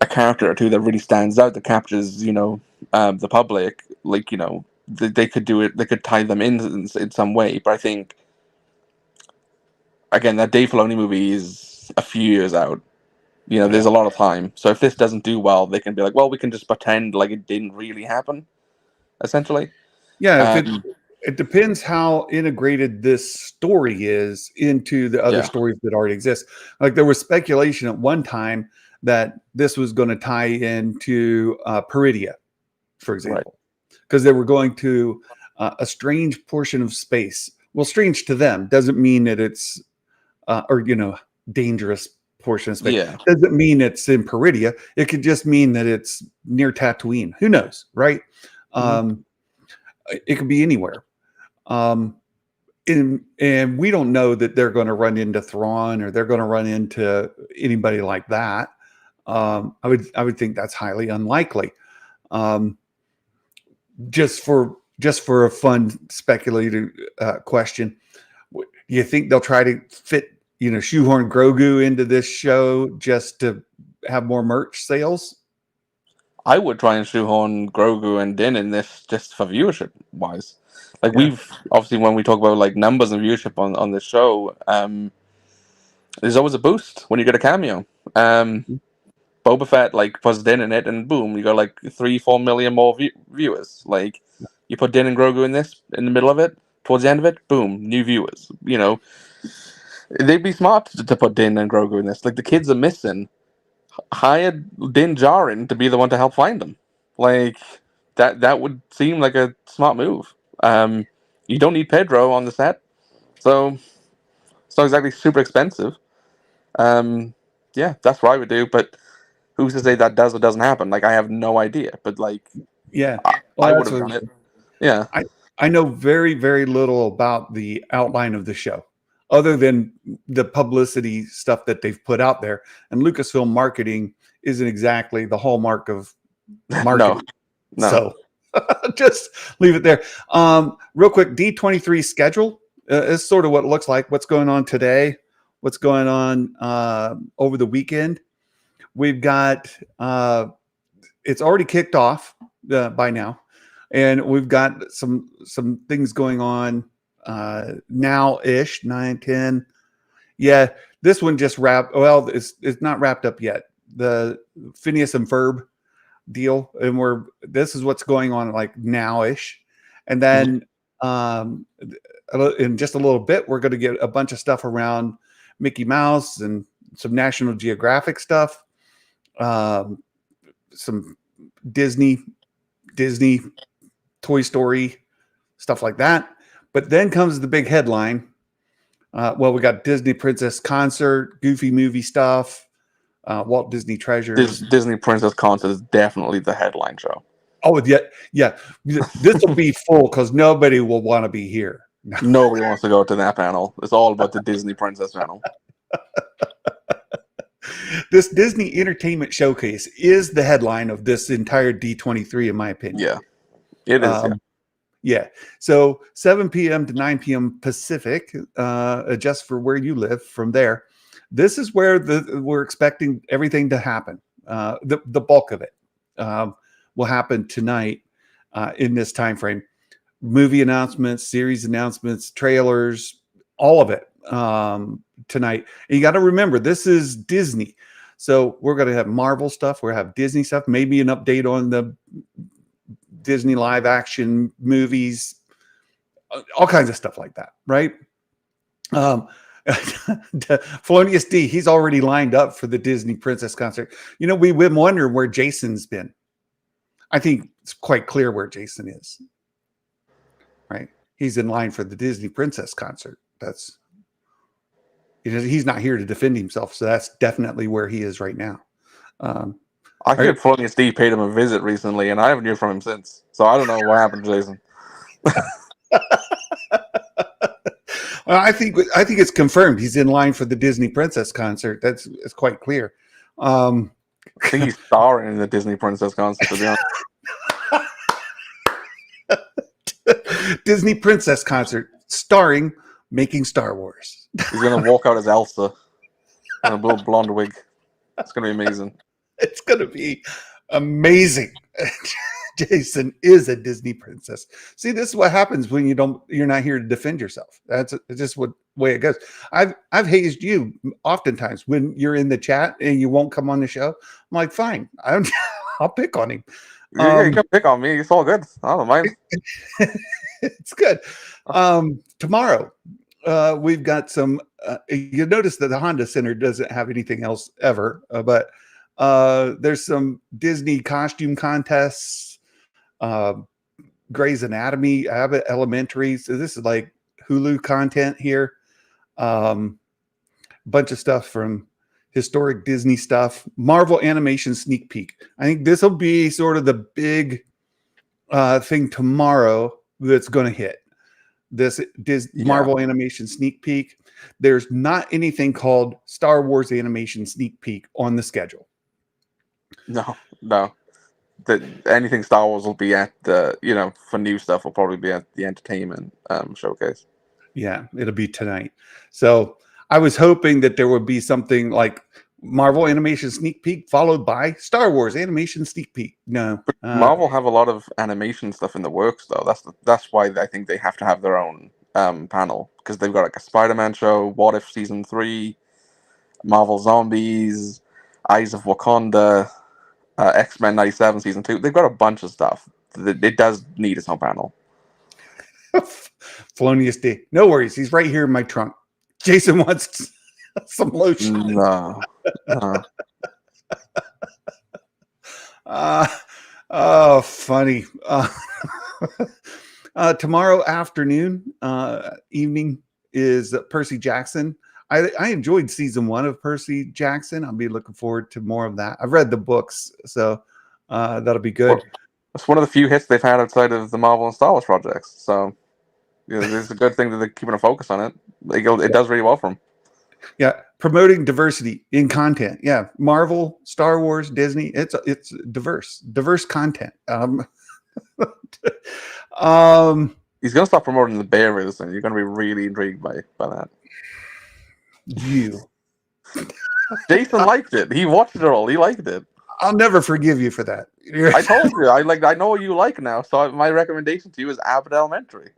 a character or two that really stands out that captures the public, like they could do it. They could tie them in some way. But I think again that Dave Filoni movie is a few years out. There's Yeah. a lot of time. So if this doesn't do well, they can be like, well, we can just pretend like it didn't really happen, essentially. Yeah, if Um, it depends how integrated this story is into the other yeah, stories that already exist. Like there was speculation at one time that this was going to tie into Peridia, for right. example, because they were going to a strange portion of space. Well, strange to them doesn't mean that it's dangerous portion of space. Yeah. Doesn't mean it's in Peridia. It could just mean that it's near Tatooine. Who knows, right? It could be anywhere. And we don't know that they're going to run into Thrawn or they're going to run into anybody like that. I would think that's highly unlikely. Just for a fun speculative question, do you think they'll try to shoehorn Grogu into this show just to have more merch sales? I would try and shoehorn Grogu and Din in this just for viewership wise. Like we've obviously, when we talk about like numbers and viewership on this show, there's always a boost when you get a cameo. Boba Fett like puts Din in it, and boom, you got like 3-4 million more viewers. Like you put Din and Grogu in this in the middle of it, towards the end of it, boom, new viewers. They'd be smart to put Din and Grogu in this. Like the kids are missing. Hire Din Djarin to be the one to help find them. Like that would seem like a smart move. You don't need Pedro on the set, so it's not exactly super expensive. Yeah, that's what I would do. But who's to say that does or doesn't happen? Like I have no idea. But like, yeah, I would have done it. Yeah, I know very, very little about the outline of the show, other than the publicity stuff that they've put out there. And Lucasfilm marketing isn't exactly the hallmark of marketing. No. So just leave it there. Real quick, D23 schedule is sort of what it looks like. What's going on today? What's going on over the weekend? We've got it's already kicked off by now, and we've got some things going on now-ish, 9, 10. Yeah, this one just wrapped. Well, it's not wrapped up yet. The Phineas and Ferb deal, and this is what's going on like now-ish, and then in just a little bit, we're going to get a bunch of stuff around Mickey Mouse and some National Geographic stuff, some Disney, Toy Story, stuff like that. But then comes the big headline. We got Disney Princess Concert, Goofy movie stuff, Walt Disney Treasures. Disney Princess Concert is definitely the headline show. Oh, yeah. This will be full because nobody will want to be here. Nobody wants to go to that panel. It's all about the Disney Princess panel. This Disney Entertainment Showcase is the headline of this entire D23, in my opinion. Yeah, it is. Yeah. So 7 p.m. to 9 p.m. Pacific, adjust for where you live from there. This is where we're expecting everything to happen. The bulk of it will happen tonight in this time frame. Movie announcements, series announcements, trailers, all of it tonight. And you got to remember, this is Disney. So we're going to have Marvel stuff. We're going to have Disney stuff, maybe an update on the Disney live action movies, all kinds of stuff like that, right? Felonious D, he's already lined up for the Disney Princess concert. We've been wondering where Jason's been. I think it's quite clear where Jason is, right? He's in line for the Disney Princess concert. He's not here to defend himself, so that's definitely where he is right now. I heard Felonious D paid him a visit recently, and I haven't heard from him since. So I don't know what happened to Jason. Well, I think it's confirmed. He's in line for the Disney Princess concert. It's quite clear. I think he's starring in the Disney Princess concert, to be honest. Disney Princess concert starring Making Star Wars. He's gonna walk out as Elsa in a little blonde wig. It's gonna be amazing. It's gonna be amazing. Jason is a Disney princess. See, this is what happens when you're not here to defend yourself. That's just what way it goes. I've hazed you oftentimes when you're in the chat and you won't come on the show. I'm like, fine, I'll pick on him. Yeah, you can pick on me. It's all good. I don't mind. It's good. Tomorrow, we've got some. You notice that the Honda Center doesn't have anything else ever, but there's some Disney costume contests, Grey's Anatomy, Abbott Elementary. So this is like Hulu content here. Bunch of stuff from historic Disney stuff. Marvel animation sneak peek. I think this will be sort of the big thing tomorrow that's going to hit. This Marvel animation sneak peek. There's not anything called Star Wars animation sneak peek on the schedule. No. Anything Star Wars will be at the, for new stuff will probably be at the entertainment showcase. Yeah, it'll be tonight. So I was hoping that there would be something like Marvel animation sneak peek followed by Star Wars animation sneak peek. No, Marvel have a lot of animation stuff in the works though. That's why I think they have to have their own panel, because they've got like a Spider-Man show, What If Season 3, Marvel Zombies, Eyes of Wakanda, X-Men 97 Season 2. They've got a bunch of stuff. It does need its own panel. Felonious D. No worries. He's right here in my trunk. Jason wants some lotion. No. Oh, funny. Tomorrow afternoon, evening is Percy Jackson. I enjoyed season 1 of Percy Jackson. I'll be looking forward to more of that. I've read the books, so that'll be good. It's one of the few hits they've had outside of the Marvel and Star Wars projects. So it's a good thing that they're keeping a focus on it. It does really well for them. Yeah, promoting diversity in content. Yeah, Marvel, Star Wars, Disney. It's diverse content. He's gonna stop promoting the Bears, and you're gonna be really intrigued by that. Jason liked it. He watched it all. He liked it. I'll never forgive you for that. I told you. I know what you like now. So my recommendation to you is Abbott Elementary.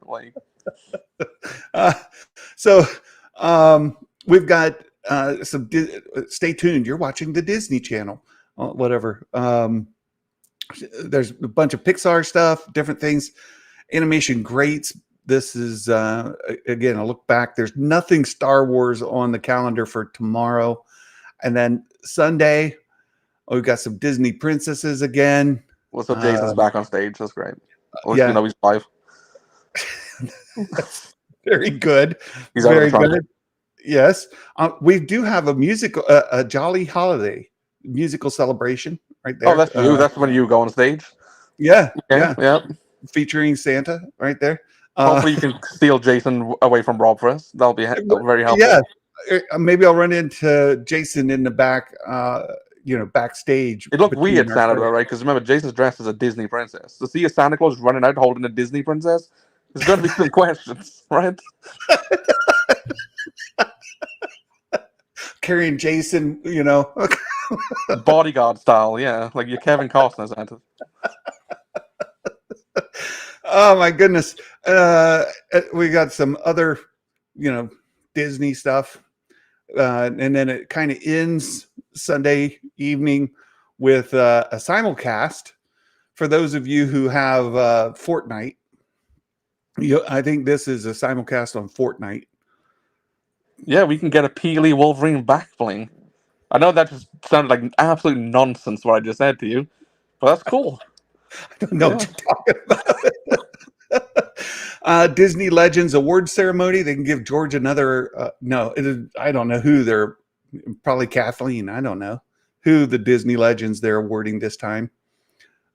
So we've got some. Stay tuned. You're watching the Disney Channel. Whatever. There's a bunch of Pixar stuff, different things, animation greats. This is again a look back. There's nothing Star Wars on the calendar for tomorrow, and then Sunday. We've got some Disney princesses again. What's up? Jason's back on stage. That's great. Yeah, he's live. That's very good. He's very good. Yes, we do have a musical, a Jolly Holiday musical celebration right there. Oh, that's you. That's when you go on stage. Yeah, okay, yeah. Featuring Santa right there. Hopefully, you can steal Jason away from Rob for us. That'll be very helpful. Yeah, maybe I'll run into Jason in the back. Backstage. It looked weird, Santa, right? Because remember, Jason's dressed as a Disney princess. To see a Santa Claus running out holding a Disney princess, there's going to be some questions, right? Carrying Jason, bodyguard style, yeah, like your Kevin Costner Santa. Oh my goodness, we got some other, Disney stuff, and then it kind of ends Sunday evening with a simulcast for those of you who have Fortnite. I think this is a simulcast on Fortnite. Yeah, we can get a Peely Wolverine back bling. I know that just sounded like absolute nonsense what I just said to you, but that's cool. I don't know what you're talking about. Disney Legends Award Ceremony. They can give George another. I don't know who they're. Probably Kathleen. I don't know who the Disney Legends they're awarding this time.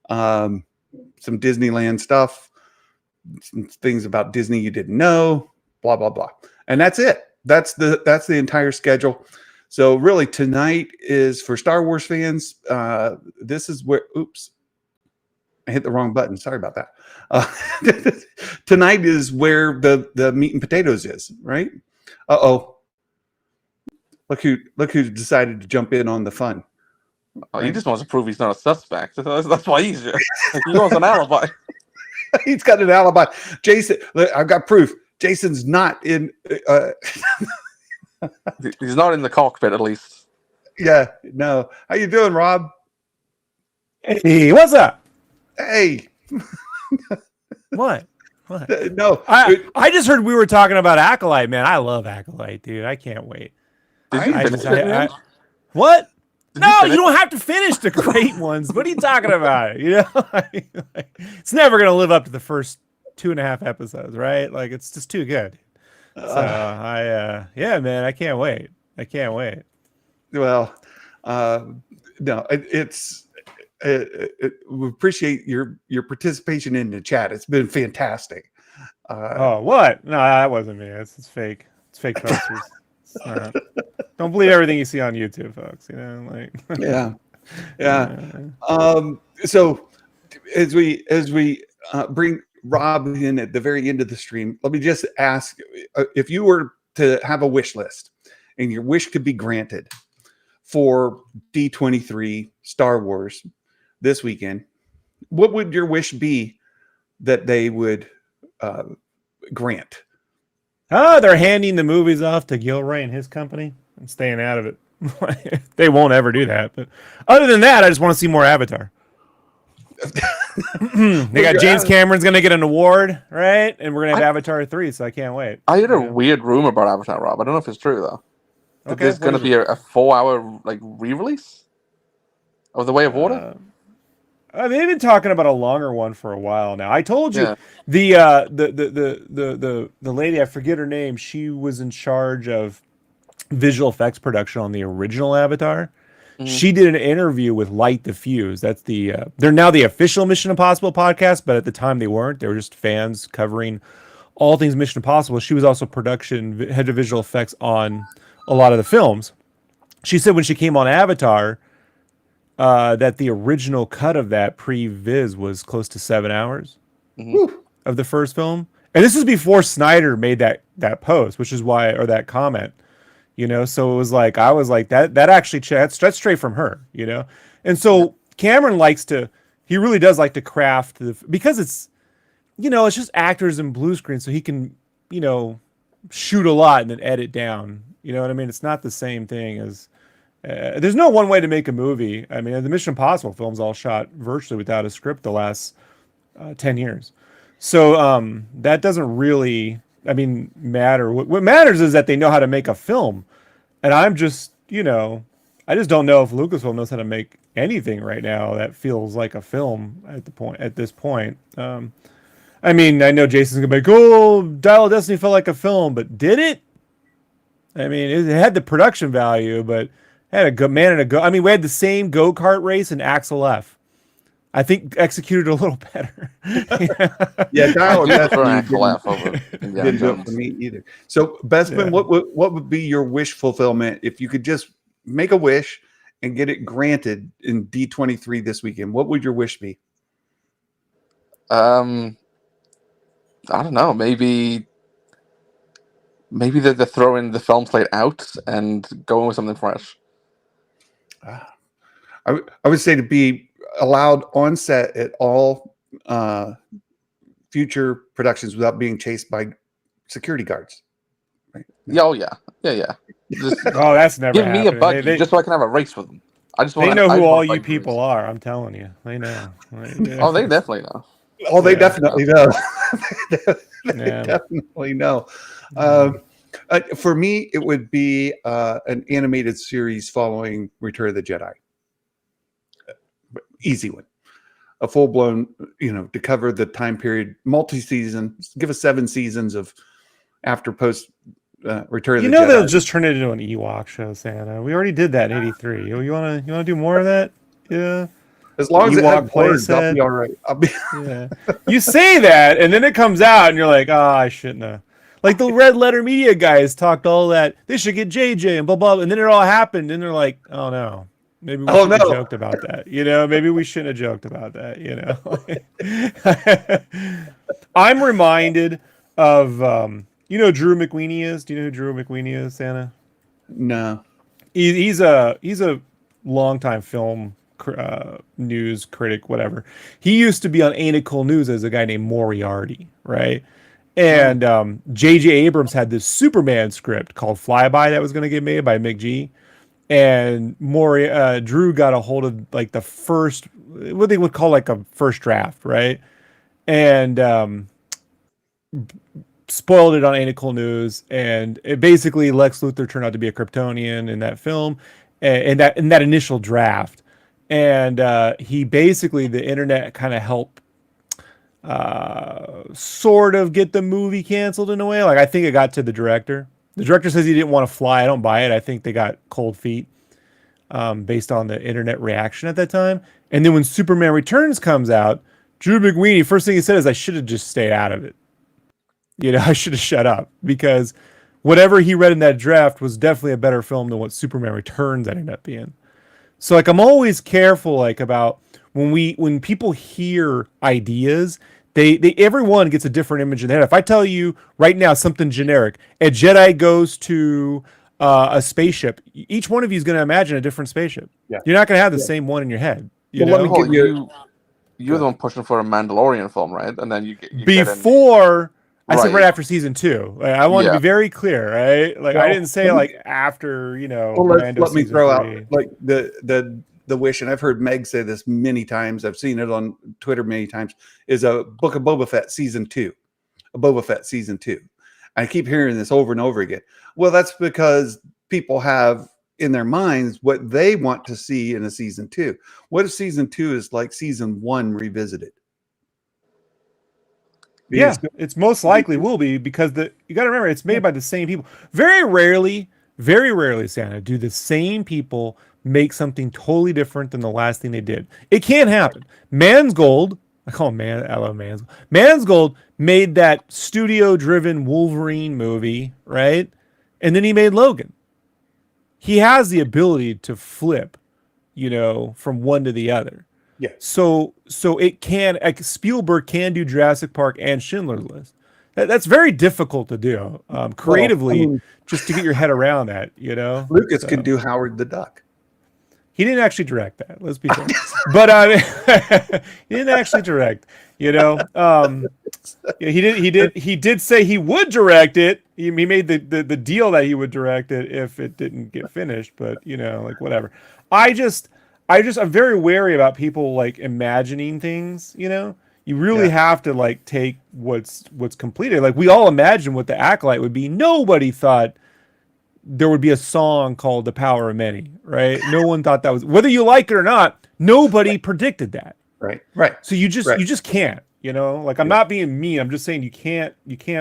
Some Disneyland stuff. Some things about Disney you didn't know. Blah blah blah. And that's it. That's the entire schedule. So really, tonight is for Star Wars fans. This is where. Oops. I hit the wrong button. Sorry about that. Tonight is where the meat and potatoes is, right? Uh-oh. Look who decided to jump in on the fun. Oh, he just wants to prove he's not a suspect. That's why he's here. He wants an alibi. He's got an alibi. Jason, I've got proof. Jason's not in. He's not in the cockpit, at least. Yeah, no. How you doing, Rob? Hey, what's up? Hey. What? No. I just heard we were talking about Acolyte, man. I love Acolyte, dude. I can't wait. Did you finish it? What? No, you don't have to finish the great ones. What are you talking about? You know, it's never gonna live up to the first 2.5 episodes, right? Like it's just too good. So yeah, man, I can't wait. I can't wait. Well, no, we appreciate your participation in the chat. It's been fantastic. Oh, what? No, that wasn't me. It's fake. It's fake posters. It's not. Don't believe everything you see on YouTube, folks. You know, like yeah. So as we bring Rob in at the very end of the stream, let me just ask: if you were to have a wish list, and your wish could be granted for D23 Star Wars this weekend, what would your wish be that they would grant? Oh, they're handing the movies off to Gilroy and his company and staying out of it. They won't ever do that. But other than that, I just want to see more Avatar. They got James Cameron's going to get an award, right? And we're going to have Avatar 3, so I can't wait. I heard a weird rumor about Avatar, Rob. I don't know if it's true, though. That there's going to be a 4-hour like re-release of The Way of Water. They've been talking about a longer one for a while now. I told you the lady, I forget her name, she was in charge of visual effects production on the original Avatar. Mm-hmm. She did an interview with Light the Fuse. That's they're now the official Mission Impossible podcast, but at the time they weren't. They were just fans covering all things Mission Impossible. She was also head of visual effects on a lot of the films. She said when she came on Avatar, that the original cut of that pre-viz was close to 7 hours of the first film. And this is before Snyder made that post, which is why, or that comment, you know? So it was like, I was like, that actually, that's straight from her, you know? And so Cameron he really does like to craft because it's, you know, it's just actors and blue screen. So he can, you know, shoot a lot and then edit down, you know what I mean? It's not the same thing as, there's no one way to make a movie. I mean, the Mission Impossible films all shot virtually without a script the last 10 years. So that doesn't really, matter. What matters is that they know how to make a film. And I'm just, you know, I just don't know if Lucasfilm knows how to make anything right now that feels like a film at this point. I know Jason's gonna be like, oh, Dial of Destiny felt like a film, but did it? I mean, it had the production value, but had a good man and a go. I mean, we had the same go-kart race in Axel F. I think executed a little better. Yeah, Dial of Destiny didn't do it for me either. So, Bespin, what would be your wish fulfillment if you could just make a wish and get it granted in D23 this weekend? What would your wish be? I don't know. Maybe they're throwing the film slate out and going with something fresh. I would say to be allowed on set at all future productions without being chased by security guards. Right? Oh yeah. Just, that's never give happened. me a buggy just so I can have a race with them. They know who all you people are. I'm telling you, they know. Oh, they definitely know. Oh, they definitely know. They definitely know. For me, it would be an animated series following Return of the Jedi. Easy one. A full-blown, you know, to cover the time period, multi-season, give us 7 seasons of after post Return of the Jedi. You know they'll just turn it into an Ewok show, Santa. We already did that in '83. You wanna do more of that? Yeah. As long as it had words, I'll be all right. Yeah. You say that, and then it comes out, and you're like, oh, I shouldn't have. Like the Red Letter Media guys talked all that. They should get JJ and blah, blah, and then it all happened, and they're like, oh, no. Maybe we shouldn't have joked about that. You know, maybe we shouldn't have joked about that, you know. I'm reminded of, you know who Drew McWeeny is? Do you know who Drew McWeeny is, Santa? No. He's a longtime film news critic, whatever. He used to be on Ain't It Cool News as a guy named Moriarty, right? And J.J. Abrams had this Superman script called Flyby that was going to get made by Mick G. And Drew got a hold of like the first, what they would call like a first draft, right? And spoiled it on Ain't It Cool News. And it basically, Lex Luthor turned out to be a Kryptonian in that film. in that initial draft, and he basically, the internet kind of helped sort of get the movie canceled in a way. Like I think it got to the director. The director says he didn't want to fly. I don't buy it. I think they got cold feet based on the internet reaction at that time. And then when Superman Returns comes out, Drew McWeeny, first thing he said is, I should have just stayed out of it. I should have shut up, because whatever he read in that draft was definitely a better film than what Superman Returns ended up being. So like I'm always careful like about when people hear ideas, they everyone gets a different image in their head. If I tell you right now something generic, a Jedi goes to a spaceship, each one of you is going to imagine a different spaceship. Yeah. You're not going to have the same one in your head. Let me give you. You're the one pushing for a Mandalorian film, right? And then you before. I said right after season 2. Like, I want to be very clear, right? Like I didn't say like after, Well, let me throw out like the wish, and I've heard Meg say this many times. I've seen it on Twitter many times. Is a Book of Boba Fett season 2, a Boba Fett season 2. I keep hearing this over and over again. Well, that's because people have in their minds what they want to see in a season 2. What if season 2 is like season 1 revisited? Yeah, it's most likely will be, because you got to remember it's made by the same people. Very rarely, Santa, do the same people make something totally different than the last thing they did. It can't happen. Mangold, I call him Man. I love Mangold. Mangold made that studio-driven Wolverine movie, right? And then he made Logan. He has the ability to flip, from one to the other. Yeah. So it can, like Spielberg can do Jurassic Park and Schindler's List. That's very difficult to do creatively, just to get your head around that. Lucas can do Howard the Duck. He didn't actually direct that. Let's be fair, but he didn't actually direct. He did say he would direct it. He made the deal that he would direct it if it didn't get finished. But like whatever. I'm very wary about people like imagining things, You really have to like take what's completed. Like we all imagine what the Acolyte would be. Nobody thought there would be a song called The Power of Many, right? No one thought that was, whether you like it or not, nobody predicted that. Right. So you just can't, like I'm not being mean. I'm just saying you can't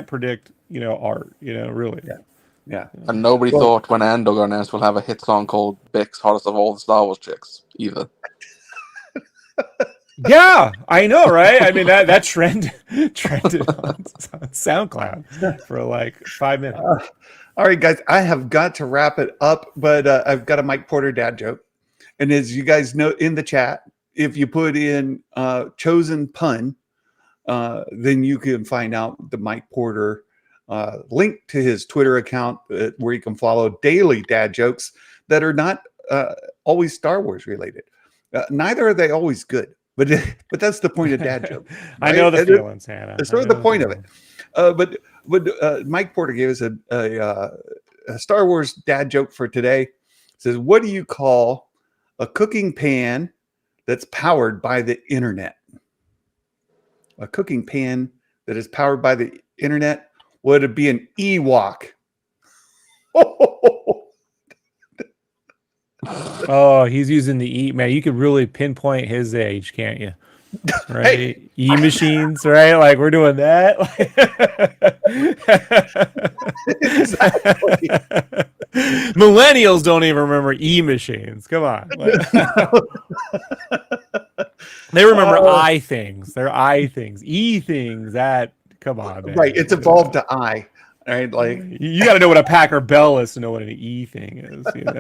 predict, art, really. Yeah. And nobody thought when Andor got announced we'll have a hit song called Bix, Hottest of All the Star Wars Chicks, either. Yeah, I know, right? I mean, that trended on SoundCloud for like 5 minutes. All right, guys, I have got to wrap it up, but I've got a Mike Porter dad joke. And as you guys know in the chat, if you put in chosen pun, then you can find out the Mike Porter link to his Twitter account where you can follow daily dad jokes that are not always Star Wars related. Neither are they always good, but that's the point of dad joke. Right? I know the feelings, Hannah. That's sort of the point of it. But Mike Porter gave us a Star Wars dad joke for today. It says, what do you call a cooking pan that's powered by the internet? A cooking pan that is powered by the internet? Would it be an Ewok? Oh, he's using the E. Man, you could really pinpoint his age, can't you? Right? Hey. E-machines, right? Like we're doing that. Exactly. Millennials don't even remember E-machines. Come on. They remember I things. They're I things. E things. Come on, man. Right. It's evolved to I. Right, like you got to know what a Packer Bell is to know what an E thing is. You got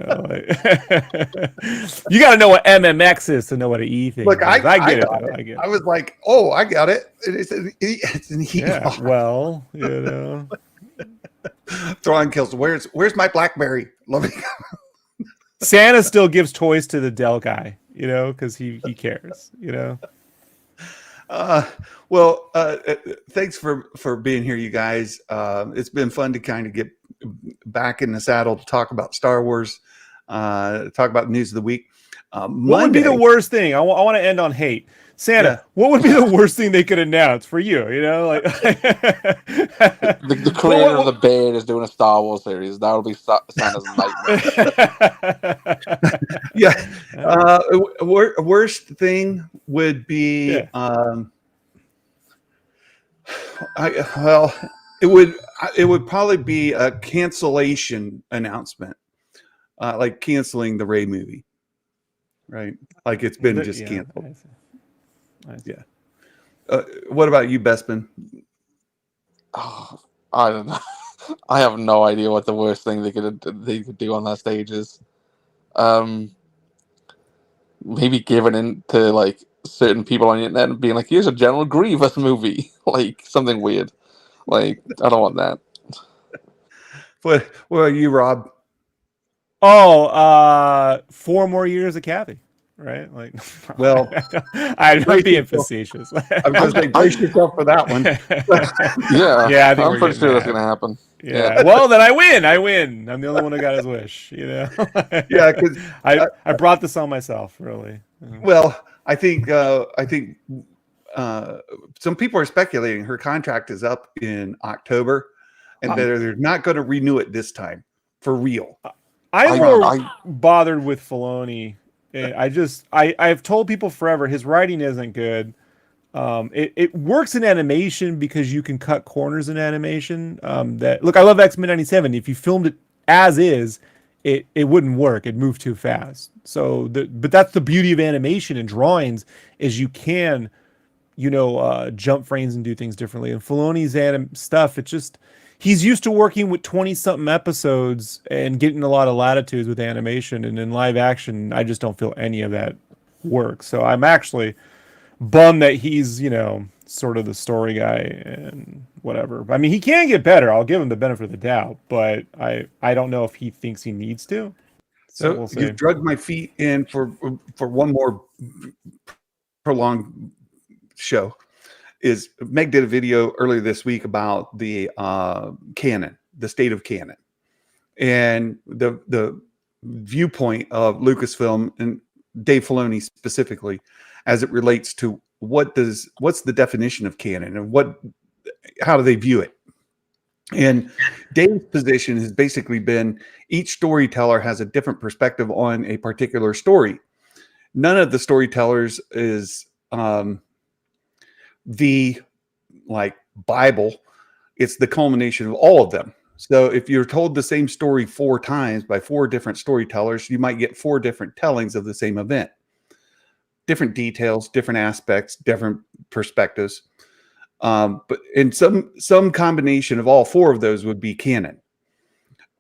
to know what MMX is to know what an E thing is. I get it. I was like, oh, I got it. It's an E. Yeah, well, Throwing kills. Where's my BlackBerry? Let me. Santa still gives toys to the Dell guy, because he cares, Thanks for being here, you guys. It's been fun to kind of get back in the saddle to talk about Star Wars, talk about the news of the week. What would be the worst thing? I want to end on hate. Santa, what would be the worst thing they could announce for you? You know, like the creator of the Bear is doing a Star Wars series. That would be Santa's nightmare. Yeah. Worst thing would be it would probably be a cancellation announcement, like canceling the Ray movie, right? Like it's been just canceled. Yeah. What about you, Bespin? Oh, I don't know. I have no idea what the worst thing they could do on that stage is. Maybe giving in to like certain people on the internet and being like, "Here's a General Grievous movie," like something weird. Like I don't want that. What are you, Rob? Oh, 4 more years of Kathy. Right? Like, well, I'm being facetious. I'm going to say brace yourself for that one. yeah, I think I'm pretty sure that's going to happen. Yeah. Well, then I win. I'm the only one who got his wish. You know. Yeah, because I brought this on myself, really. Well, I think some people are speculating her contract is up in October, and they're not going to renew it this time for real. I'm more bothered with Filoni. I've told people forever his writing isn't good. It works in animation because you can cut corners in animation. Look, I love X-Men 97. If you filmed it as is, it wouldn't work. It'd move too fast. But that's the beauty of animation and drawings is you can, jump frames and do things differently. And Filoni's stuff, he's used to working with 20-something episodes and getting a lot of latitudes with animation. And in live action, I just don't feel any of that work. So I'm actually bummed that he's, sort of the story guy and whatever. I mean, he can get better. I'll give him the benefit of the doubt, but I don't know if he thinks he needs to. So we'll see. You've drugged my feet in for one more prolonged show. Is Meg did a video earlier this week about the canon, the state of canon, and the viewpoint of Lucasfilm and Dave Filoni specifically, as it relates to what's the definition of canon and how do they view it. And Dave's position has basically been each storyteller has a different perspective on a particular story. None of the storytellers is the Bible. It's the culmination of all of them. So if you're told the same story 4 times by 4 different storytellers, you might get 4 different tellings of the same event. Different details, different aspects, different perspectives. But in some combination of all 4 of those would be canon.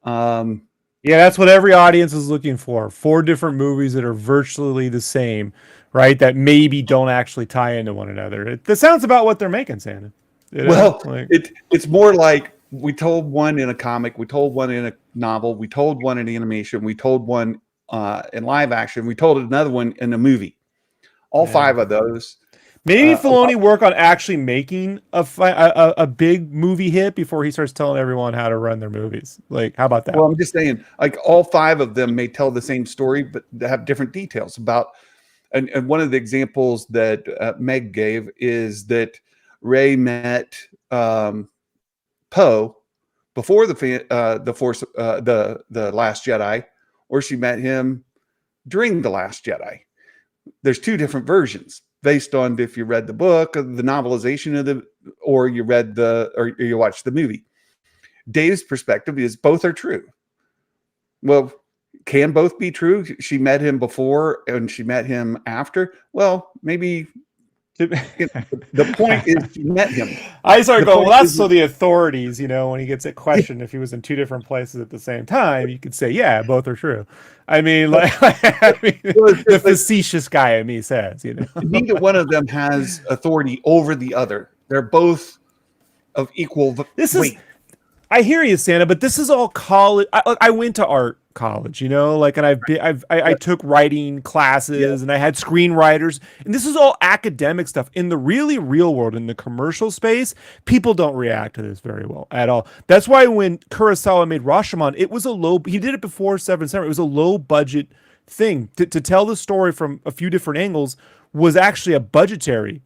Yeah, that's what every audience is looking for. 4 different movies that are virtually the same, right? That maybe don't actually tie into one another. That sounds about what they're making, Santa. It's more like we told one in a comic, we told one in a novel, we told one in animation, we told one in live action, we told another one in a movie. All 5 of those. Maybe Filoni work on actually making a big movie hit before he starts telling everyone how to run their movies. Like, how about that? Well, I'm just saying, like all 5 of them may tell the same story, but they have different details about. And one of the examples that Meg gave is that Rey met Poe before the Force, the Last Jedi, or she met him during the Last Jedi. There's 2 different versions based on if you read the book, the novelization or you read or you watched the movie. Dave's perspective is both are true. Well, can both be true? She met him before and she met him after. Well, maybe the point is she met him. I started going, well, that's so the authorities, when he gets a question, if he was in 2 different places at the same time, you could say, yeah, both are true. I mean, the facetious guy in me says, Neither one of them has authority over the other. They're both of equal weight. I hear you, Santa, but this is all college. I went to art college, and I took writing classes and I had screenwriters, and this is all academic stuff. In the really real world, in the commercial space, people don't react to this very well at all. That's why when Kurosawa made Rashomon, it was he did it before 7 Samurai. It was a low budget thing. To tell the story from a few different angles was actually a budgetary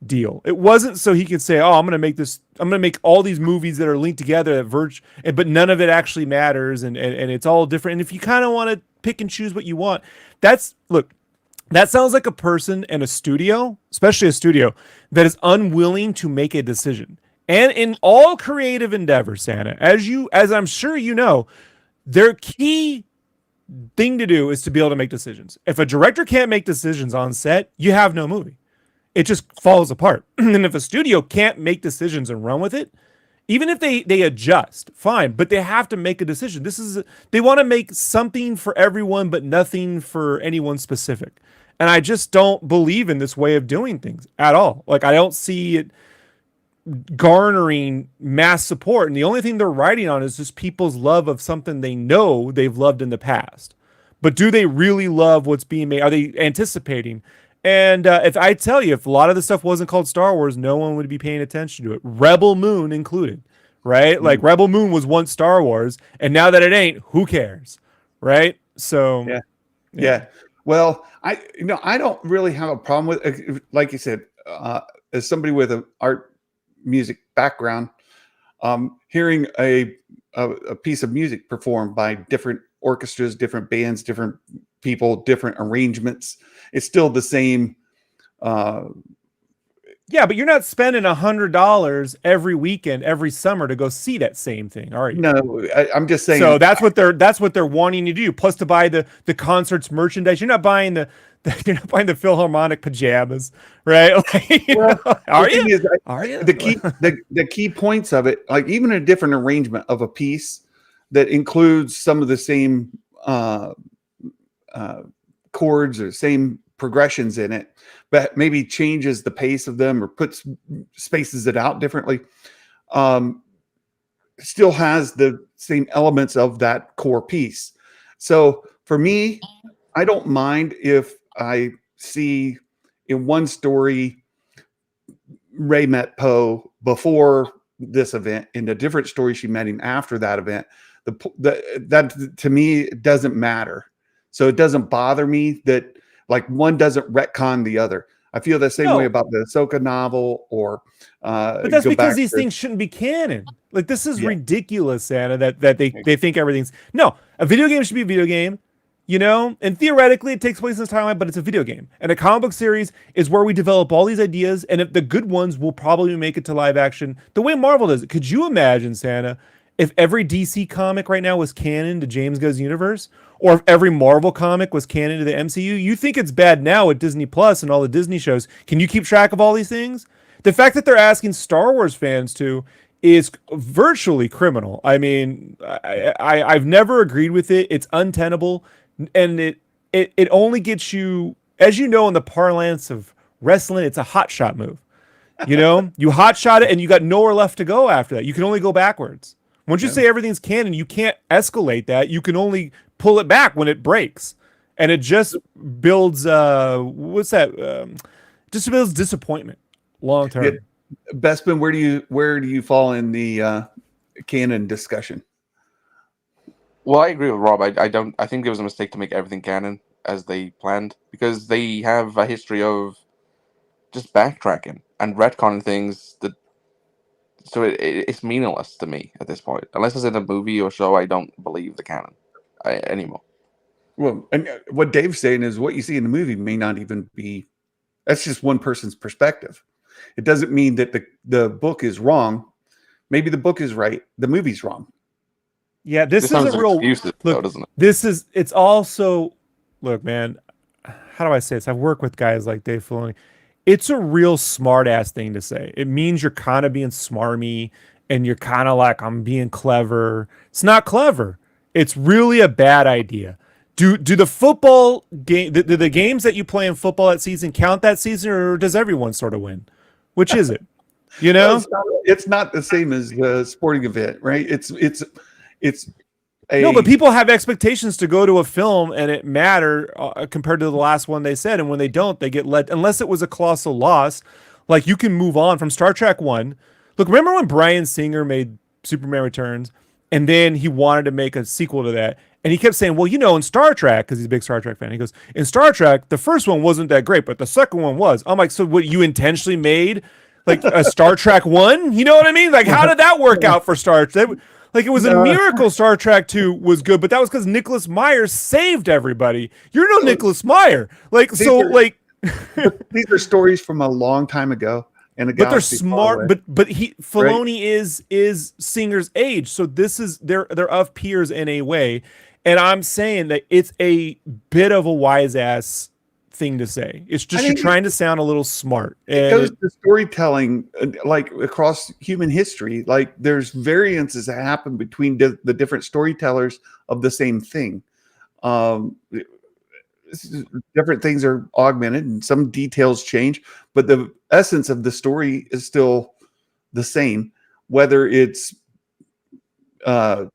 deal. It wasn't so he could say, "Oh, I'm going to make all these movies that are linked together but none of it actually matters, and it's all different." And if you kind of want to pick and choose what you want, that sounds like a person and a studio, especially a studio, that is unwilling to make a decision. And in all creative endeavors, Santa, as I'm sure you know, their key thing to do is to be able to make decisions. If a director can't make decisions on set, you have no movie. It just falls apart. And if a studio can't make decisions and run with it, even if they adjust, fine, but they have to make a decision. They want to make something for everyone, but nothing for anyone specific. And I just don't believe in this way of doing things at all. Like, I don't see it garnering mass support. And the only thing they're riding on is just people's love of something they know they've loved in the past. But do they really love what's being made? Are they anticipating? And if I tell you, if a lot of the stuff wasn't called Star Wars, no one would be paying attention to it. Rebel Moon included, right? Mm-hmm. Like, Rebel Moon was once Star Wars, and now that it ain't, who cares, right? So, yeah. Well, I don't really have a problem with, like you said, as somebody with an art music background, hearing a piece of music performed by different orchestras, different bands, different people, different arrangements, it's still the same. Yeah, but you're not spending $100 every weekend, every summer to go see that same thing, are you? No, I'm just saying. So that's what they're wanting to do. Plus, to buy the concerts merchandise, you're not buying the Philharmonic pajamas, right? Are you? The key points of it, like even a different arrangement of a piece that includes some of the same chords or same progressions in it, but maybe changes the pace of them or spaces it out differently, still has the same elements of that core piece. So for me, I don't mind if I see in one story Ray met Poe before this event, in a different story she met him after that event. That to me doesn't matter. So it doesn't bother me that like one doesn't retcon the other. I feel the same way about the Ahsoka novel, or but that's because these things shouldn't be canon. Like, this is ridiculous, Anna, that they think everything's a video game should be a video game, and theoretically it takes place in this timeline, but it's a video game. And a comic book series is where we develop all these ideas, and if the good ones will probably make it to live action the way Marvel does it. Could you imagine, Santa, if every DC comic right now was canon to James Gunn's universe, or if every Marvel comic was canon to the MCU? You think it's bad now with Disney Plus and all the Disney shows. Can you keep track of all these things? The fact that they're asking Star Wars fans to is virtually criminal. I mean, I've never agreed with it. It's untenable, and it only gets you, as you know, in the parlance of wrestling, it's a hot shot move. You hot shot it, and you got nowhere left to go after that. You can only go backwards. Once you say everything's canon, you can't escalate that. You can only pull it back when it breaks, and it just builds just builds disappointment long term. Yeah. Bespin, where do you fall in the canon discussion? Well, I agree with Rob. I think it was a mistake to make everything canon as they planned, because they have a history of just backtracking and retconning things that. So it's meaningless to me at this point. Unless it's in a movie or show, I don't believe the canon anymore. Well, and what Dave's saying is what you see in the movie may not even be. That's just one person's perspective. It doesn't mean that the book is wrong. Maybe the book is right. The movie's wrong. Yeah, this isn't real. Excuses, though, doesn't it? It's also, look, man, how do I say this? I've worked with guys like Dave Filoni. It's a real smart ass thing to say. It means you're kind of being smarmy and you're kind of like, I'm being clever. It's not clever. It's really a bad idea. Do the football game, the games that you play in football that season count that season, or does everyone sort of win? Which is it? It's not the same as the sporting event, right? It's no, but people have expectations to go to a film and it matter compared to the last one they said. And when they don't, they get let, unless it was a colossal loss. Like, you can move on from Star Trek 1. Look, remember when Bryan Singer made Superman Returns, and then he wanted to make a sequel to that, And he kept saying, well, in Star Trek, because he's a big Star Trek fan, he goes, in Star Trek, the first one wasn't that great, but the second one was. I'm like, so what, you intentionally made like a Star Trek 1? You know what I mean? Like, how did that work out for Star Trek? Like, it was a miracle Star Trek 2 was good, but that was because Nicholas Meyer saved everybody. You're no Nicholas Meyer. Like, these are stories from a long time ago. But they're smart. But Filoni is Singer's age, so they're of peers in a way. And I'm saying that it's a bit of a wise ass thing to say. It's just you're trying to sound a little smart. It goes to storytelling, like across human history. Like there's variances that happen between the different storytellers of the same thing. Different things are augmented and some details change, but the essence of the story is still the same, whether it's I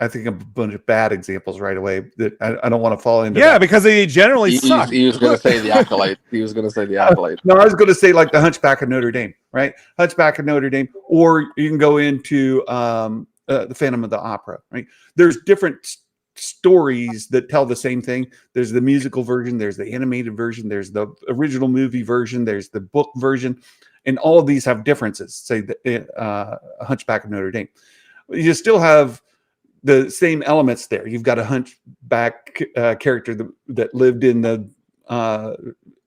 think a bunch of bad examples right away that I don't want to fall into. Yeah, because they generally suck. He was going to say the Acolyte. He was going to say the Acolyte. No, I was going to say like the Hunchback of Notre Dame, right? Hunchback of Notre Dame, or you can go into the Phantom of the Opera, right? There's different stories that tell the same thing. There's the musical version, there's the animated version, there's the original movie version, there's the book version, and all of these have differences. Say the Hunchback of Notre Dame. You still have the same elements there. You've got a hunchback character that lived in the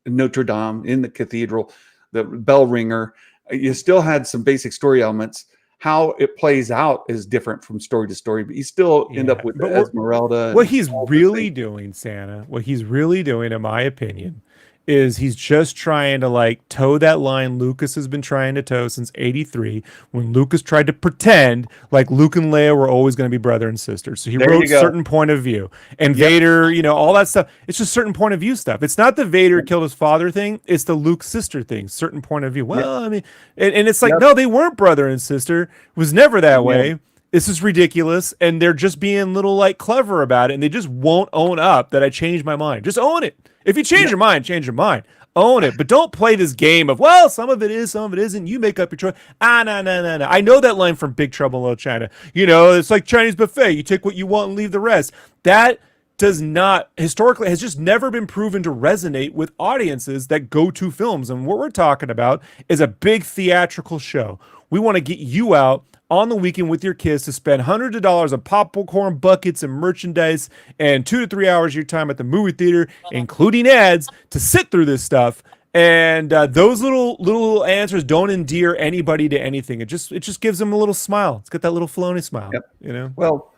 Notre Dame, in the cathedral, the bell ringer. You still had some basic story elements. How it plays out is different from story to story, but you still end up with the Esmeralda. What he's really doing, Santa, what he's really doing, in my opinion, is he's just trying to like toe that line Lucas has been trying to toe since '83, when Lucas tried to pretend like Luke and Leia were always going to be brother and sister. So he wrote certain point of view, and Vader, all that stuff. It's just certain point of view stuff. It's not the Vader killed his father thing. It's the Luke sister thing. Certain point of view. Well, I mean, and it's like, no, they weren't brother and sister. It was never that way. This is ridiculous, and they're just being little like clever about it, and they just won't own up that I changed my mind. Just own it. If you change your mind, change your mind. Own it, but don't play this game of, well, some of it is, some of it isn't. You make up your choice. No. I know that line from Big Trouble in Little China. It's like Chinese buffet. You take what you want and leave the rest. That does not, historically, has just never been proven to resonate with audiences that go to films. And what we're talking about is a big theatrical show. We want to get you out on the weekend with your kids to spend hundreds of dollars on popcorn buckets and merchandise and 2 to 3 hours of your time at the movie theater, including ads, to sit through this stuff. And those little answers don't endear anybody to anything. It just gives them a little smile. It's got that little Filoni smile. Yep. Well,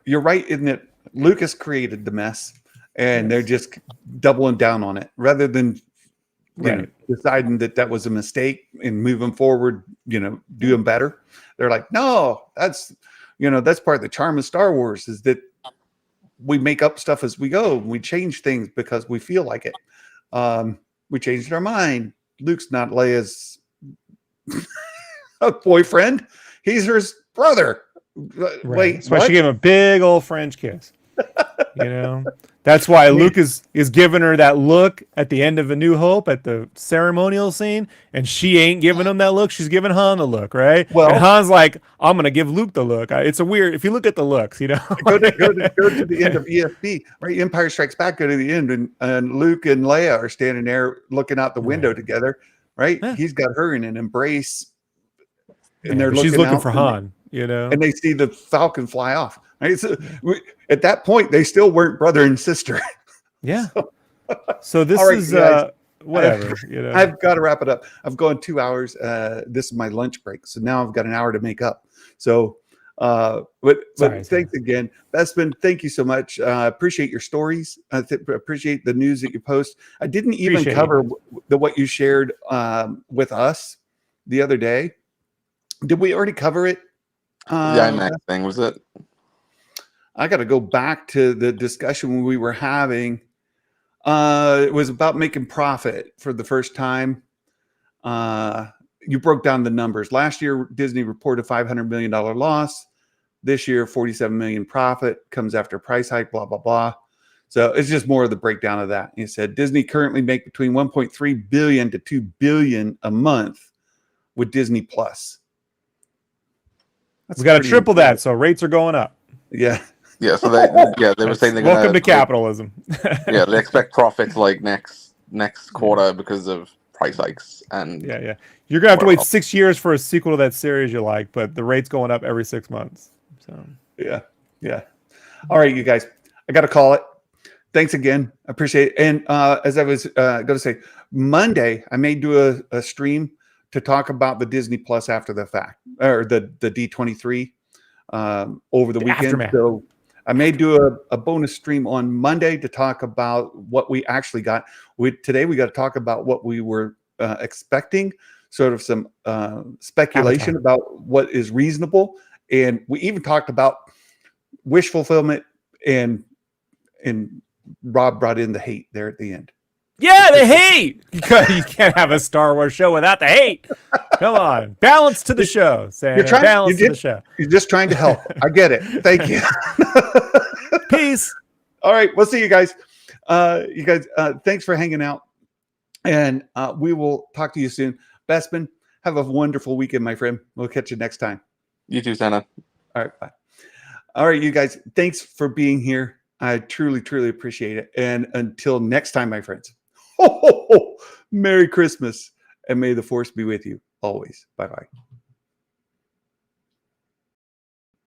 you're right in that Lucas created the mess, and they're just doubling down on it rather than deciding that was a mistake and moving forward. Doing better. They're like, no, that's part of the charm of Star Wars, is that we make up stuff as we go. We change things because we feel like it. We changed our mind. Luke's not Leia's boyfriend. He's her brother. Wait, that's why she gave him a big old French kiss. That's why Luke is giving her that look at the end of A New Hope at the ceremonial scene, and she ain't giving him that look. She's giving Han the look, right? Well, and Han's like, I'm gonna give Luke the look. It's a weird. If you look at the looks, go to the end of ESP, right? Empire Strikes Back. Go to the end, and Luke and Leia are standing there looking out the window together, right? Yeah. He's got her in an embrace, and she's looking for Han, and they see the Falcon fly off. Right? So at that point, they still weren't brother and sister. Yeah. So this is whatever. I've got to wrap it up. I've gone 2 hours. This is my lunch break, so now I've got an hour to make up. So, but thanks again, Bespin. Thank you so much. Appreciate your stories. Appreciate the news that you post. I didn't even cover what you shared with us the other day. Did we already cover it? The IMAX thing, was it? I got to go back to the discussion we were having. It was about making profit for the first time. You broke down the numbers. Last year, Disney reported $500 million loss. This year, $47 million profit, comes after price hike, blah, blah, blah. So it's just more of the breakdown of that. You said Disney currently make between 1.3 billion to 2 billion a month with Disney Plus. We got to triple that, so rates are going up. Yeah. Yeah, so they were saying they're Welcome gonna to capitalism. yeah, they expect profits like next quarter because of price hikes and Yeah. You're gonna have to whatever wait else. 6 years for a sequel to that series you like, but the rate's going up every 6 months. So Yeah. All right, you guys. I got to call it. Thanks again. I appreciate it. And as I was going to say, Monday, I may do a stream to talk about the Disney Plus after the fact, or the D23 over the weekend. Aftermath. So I may do a bonus stream on Monday to talk about what we actually got. Today we got to talk about what we were expecting, sort of some speculation about what is reasonable. And we even talked about wish fulfillment, and Rob brought in the hate there at the end. Yeah, the hate. You can't have a Star Wars show without the hate. Come on, balance to the show. Balance to the show. You're just trying to help. I get it. Thank you. Peace. All right, we'll see you guys. Thanks for hanging out, and we will talk to you soon. Bespin, have a wonderful weekend, my friend. We'll catch you next time. You too, Santa. All right, bye. All right, you guys, thanks for being here. I truly, truly appreciate it. And until next time, my friends, Merry Christmas, and may the force be with you always. Bye-bye.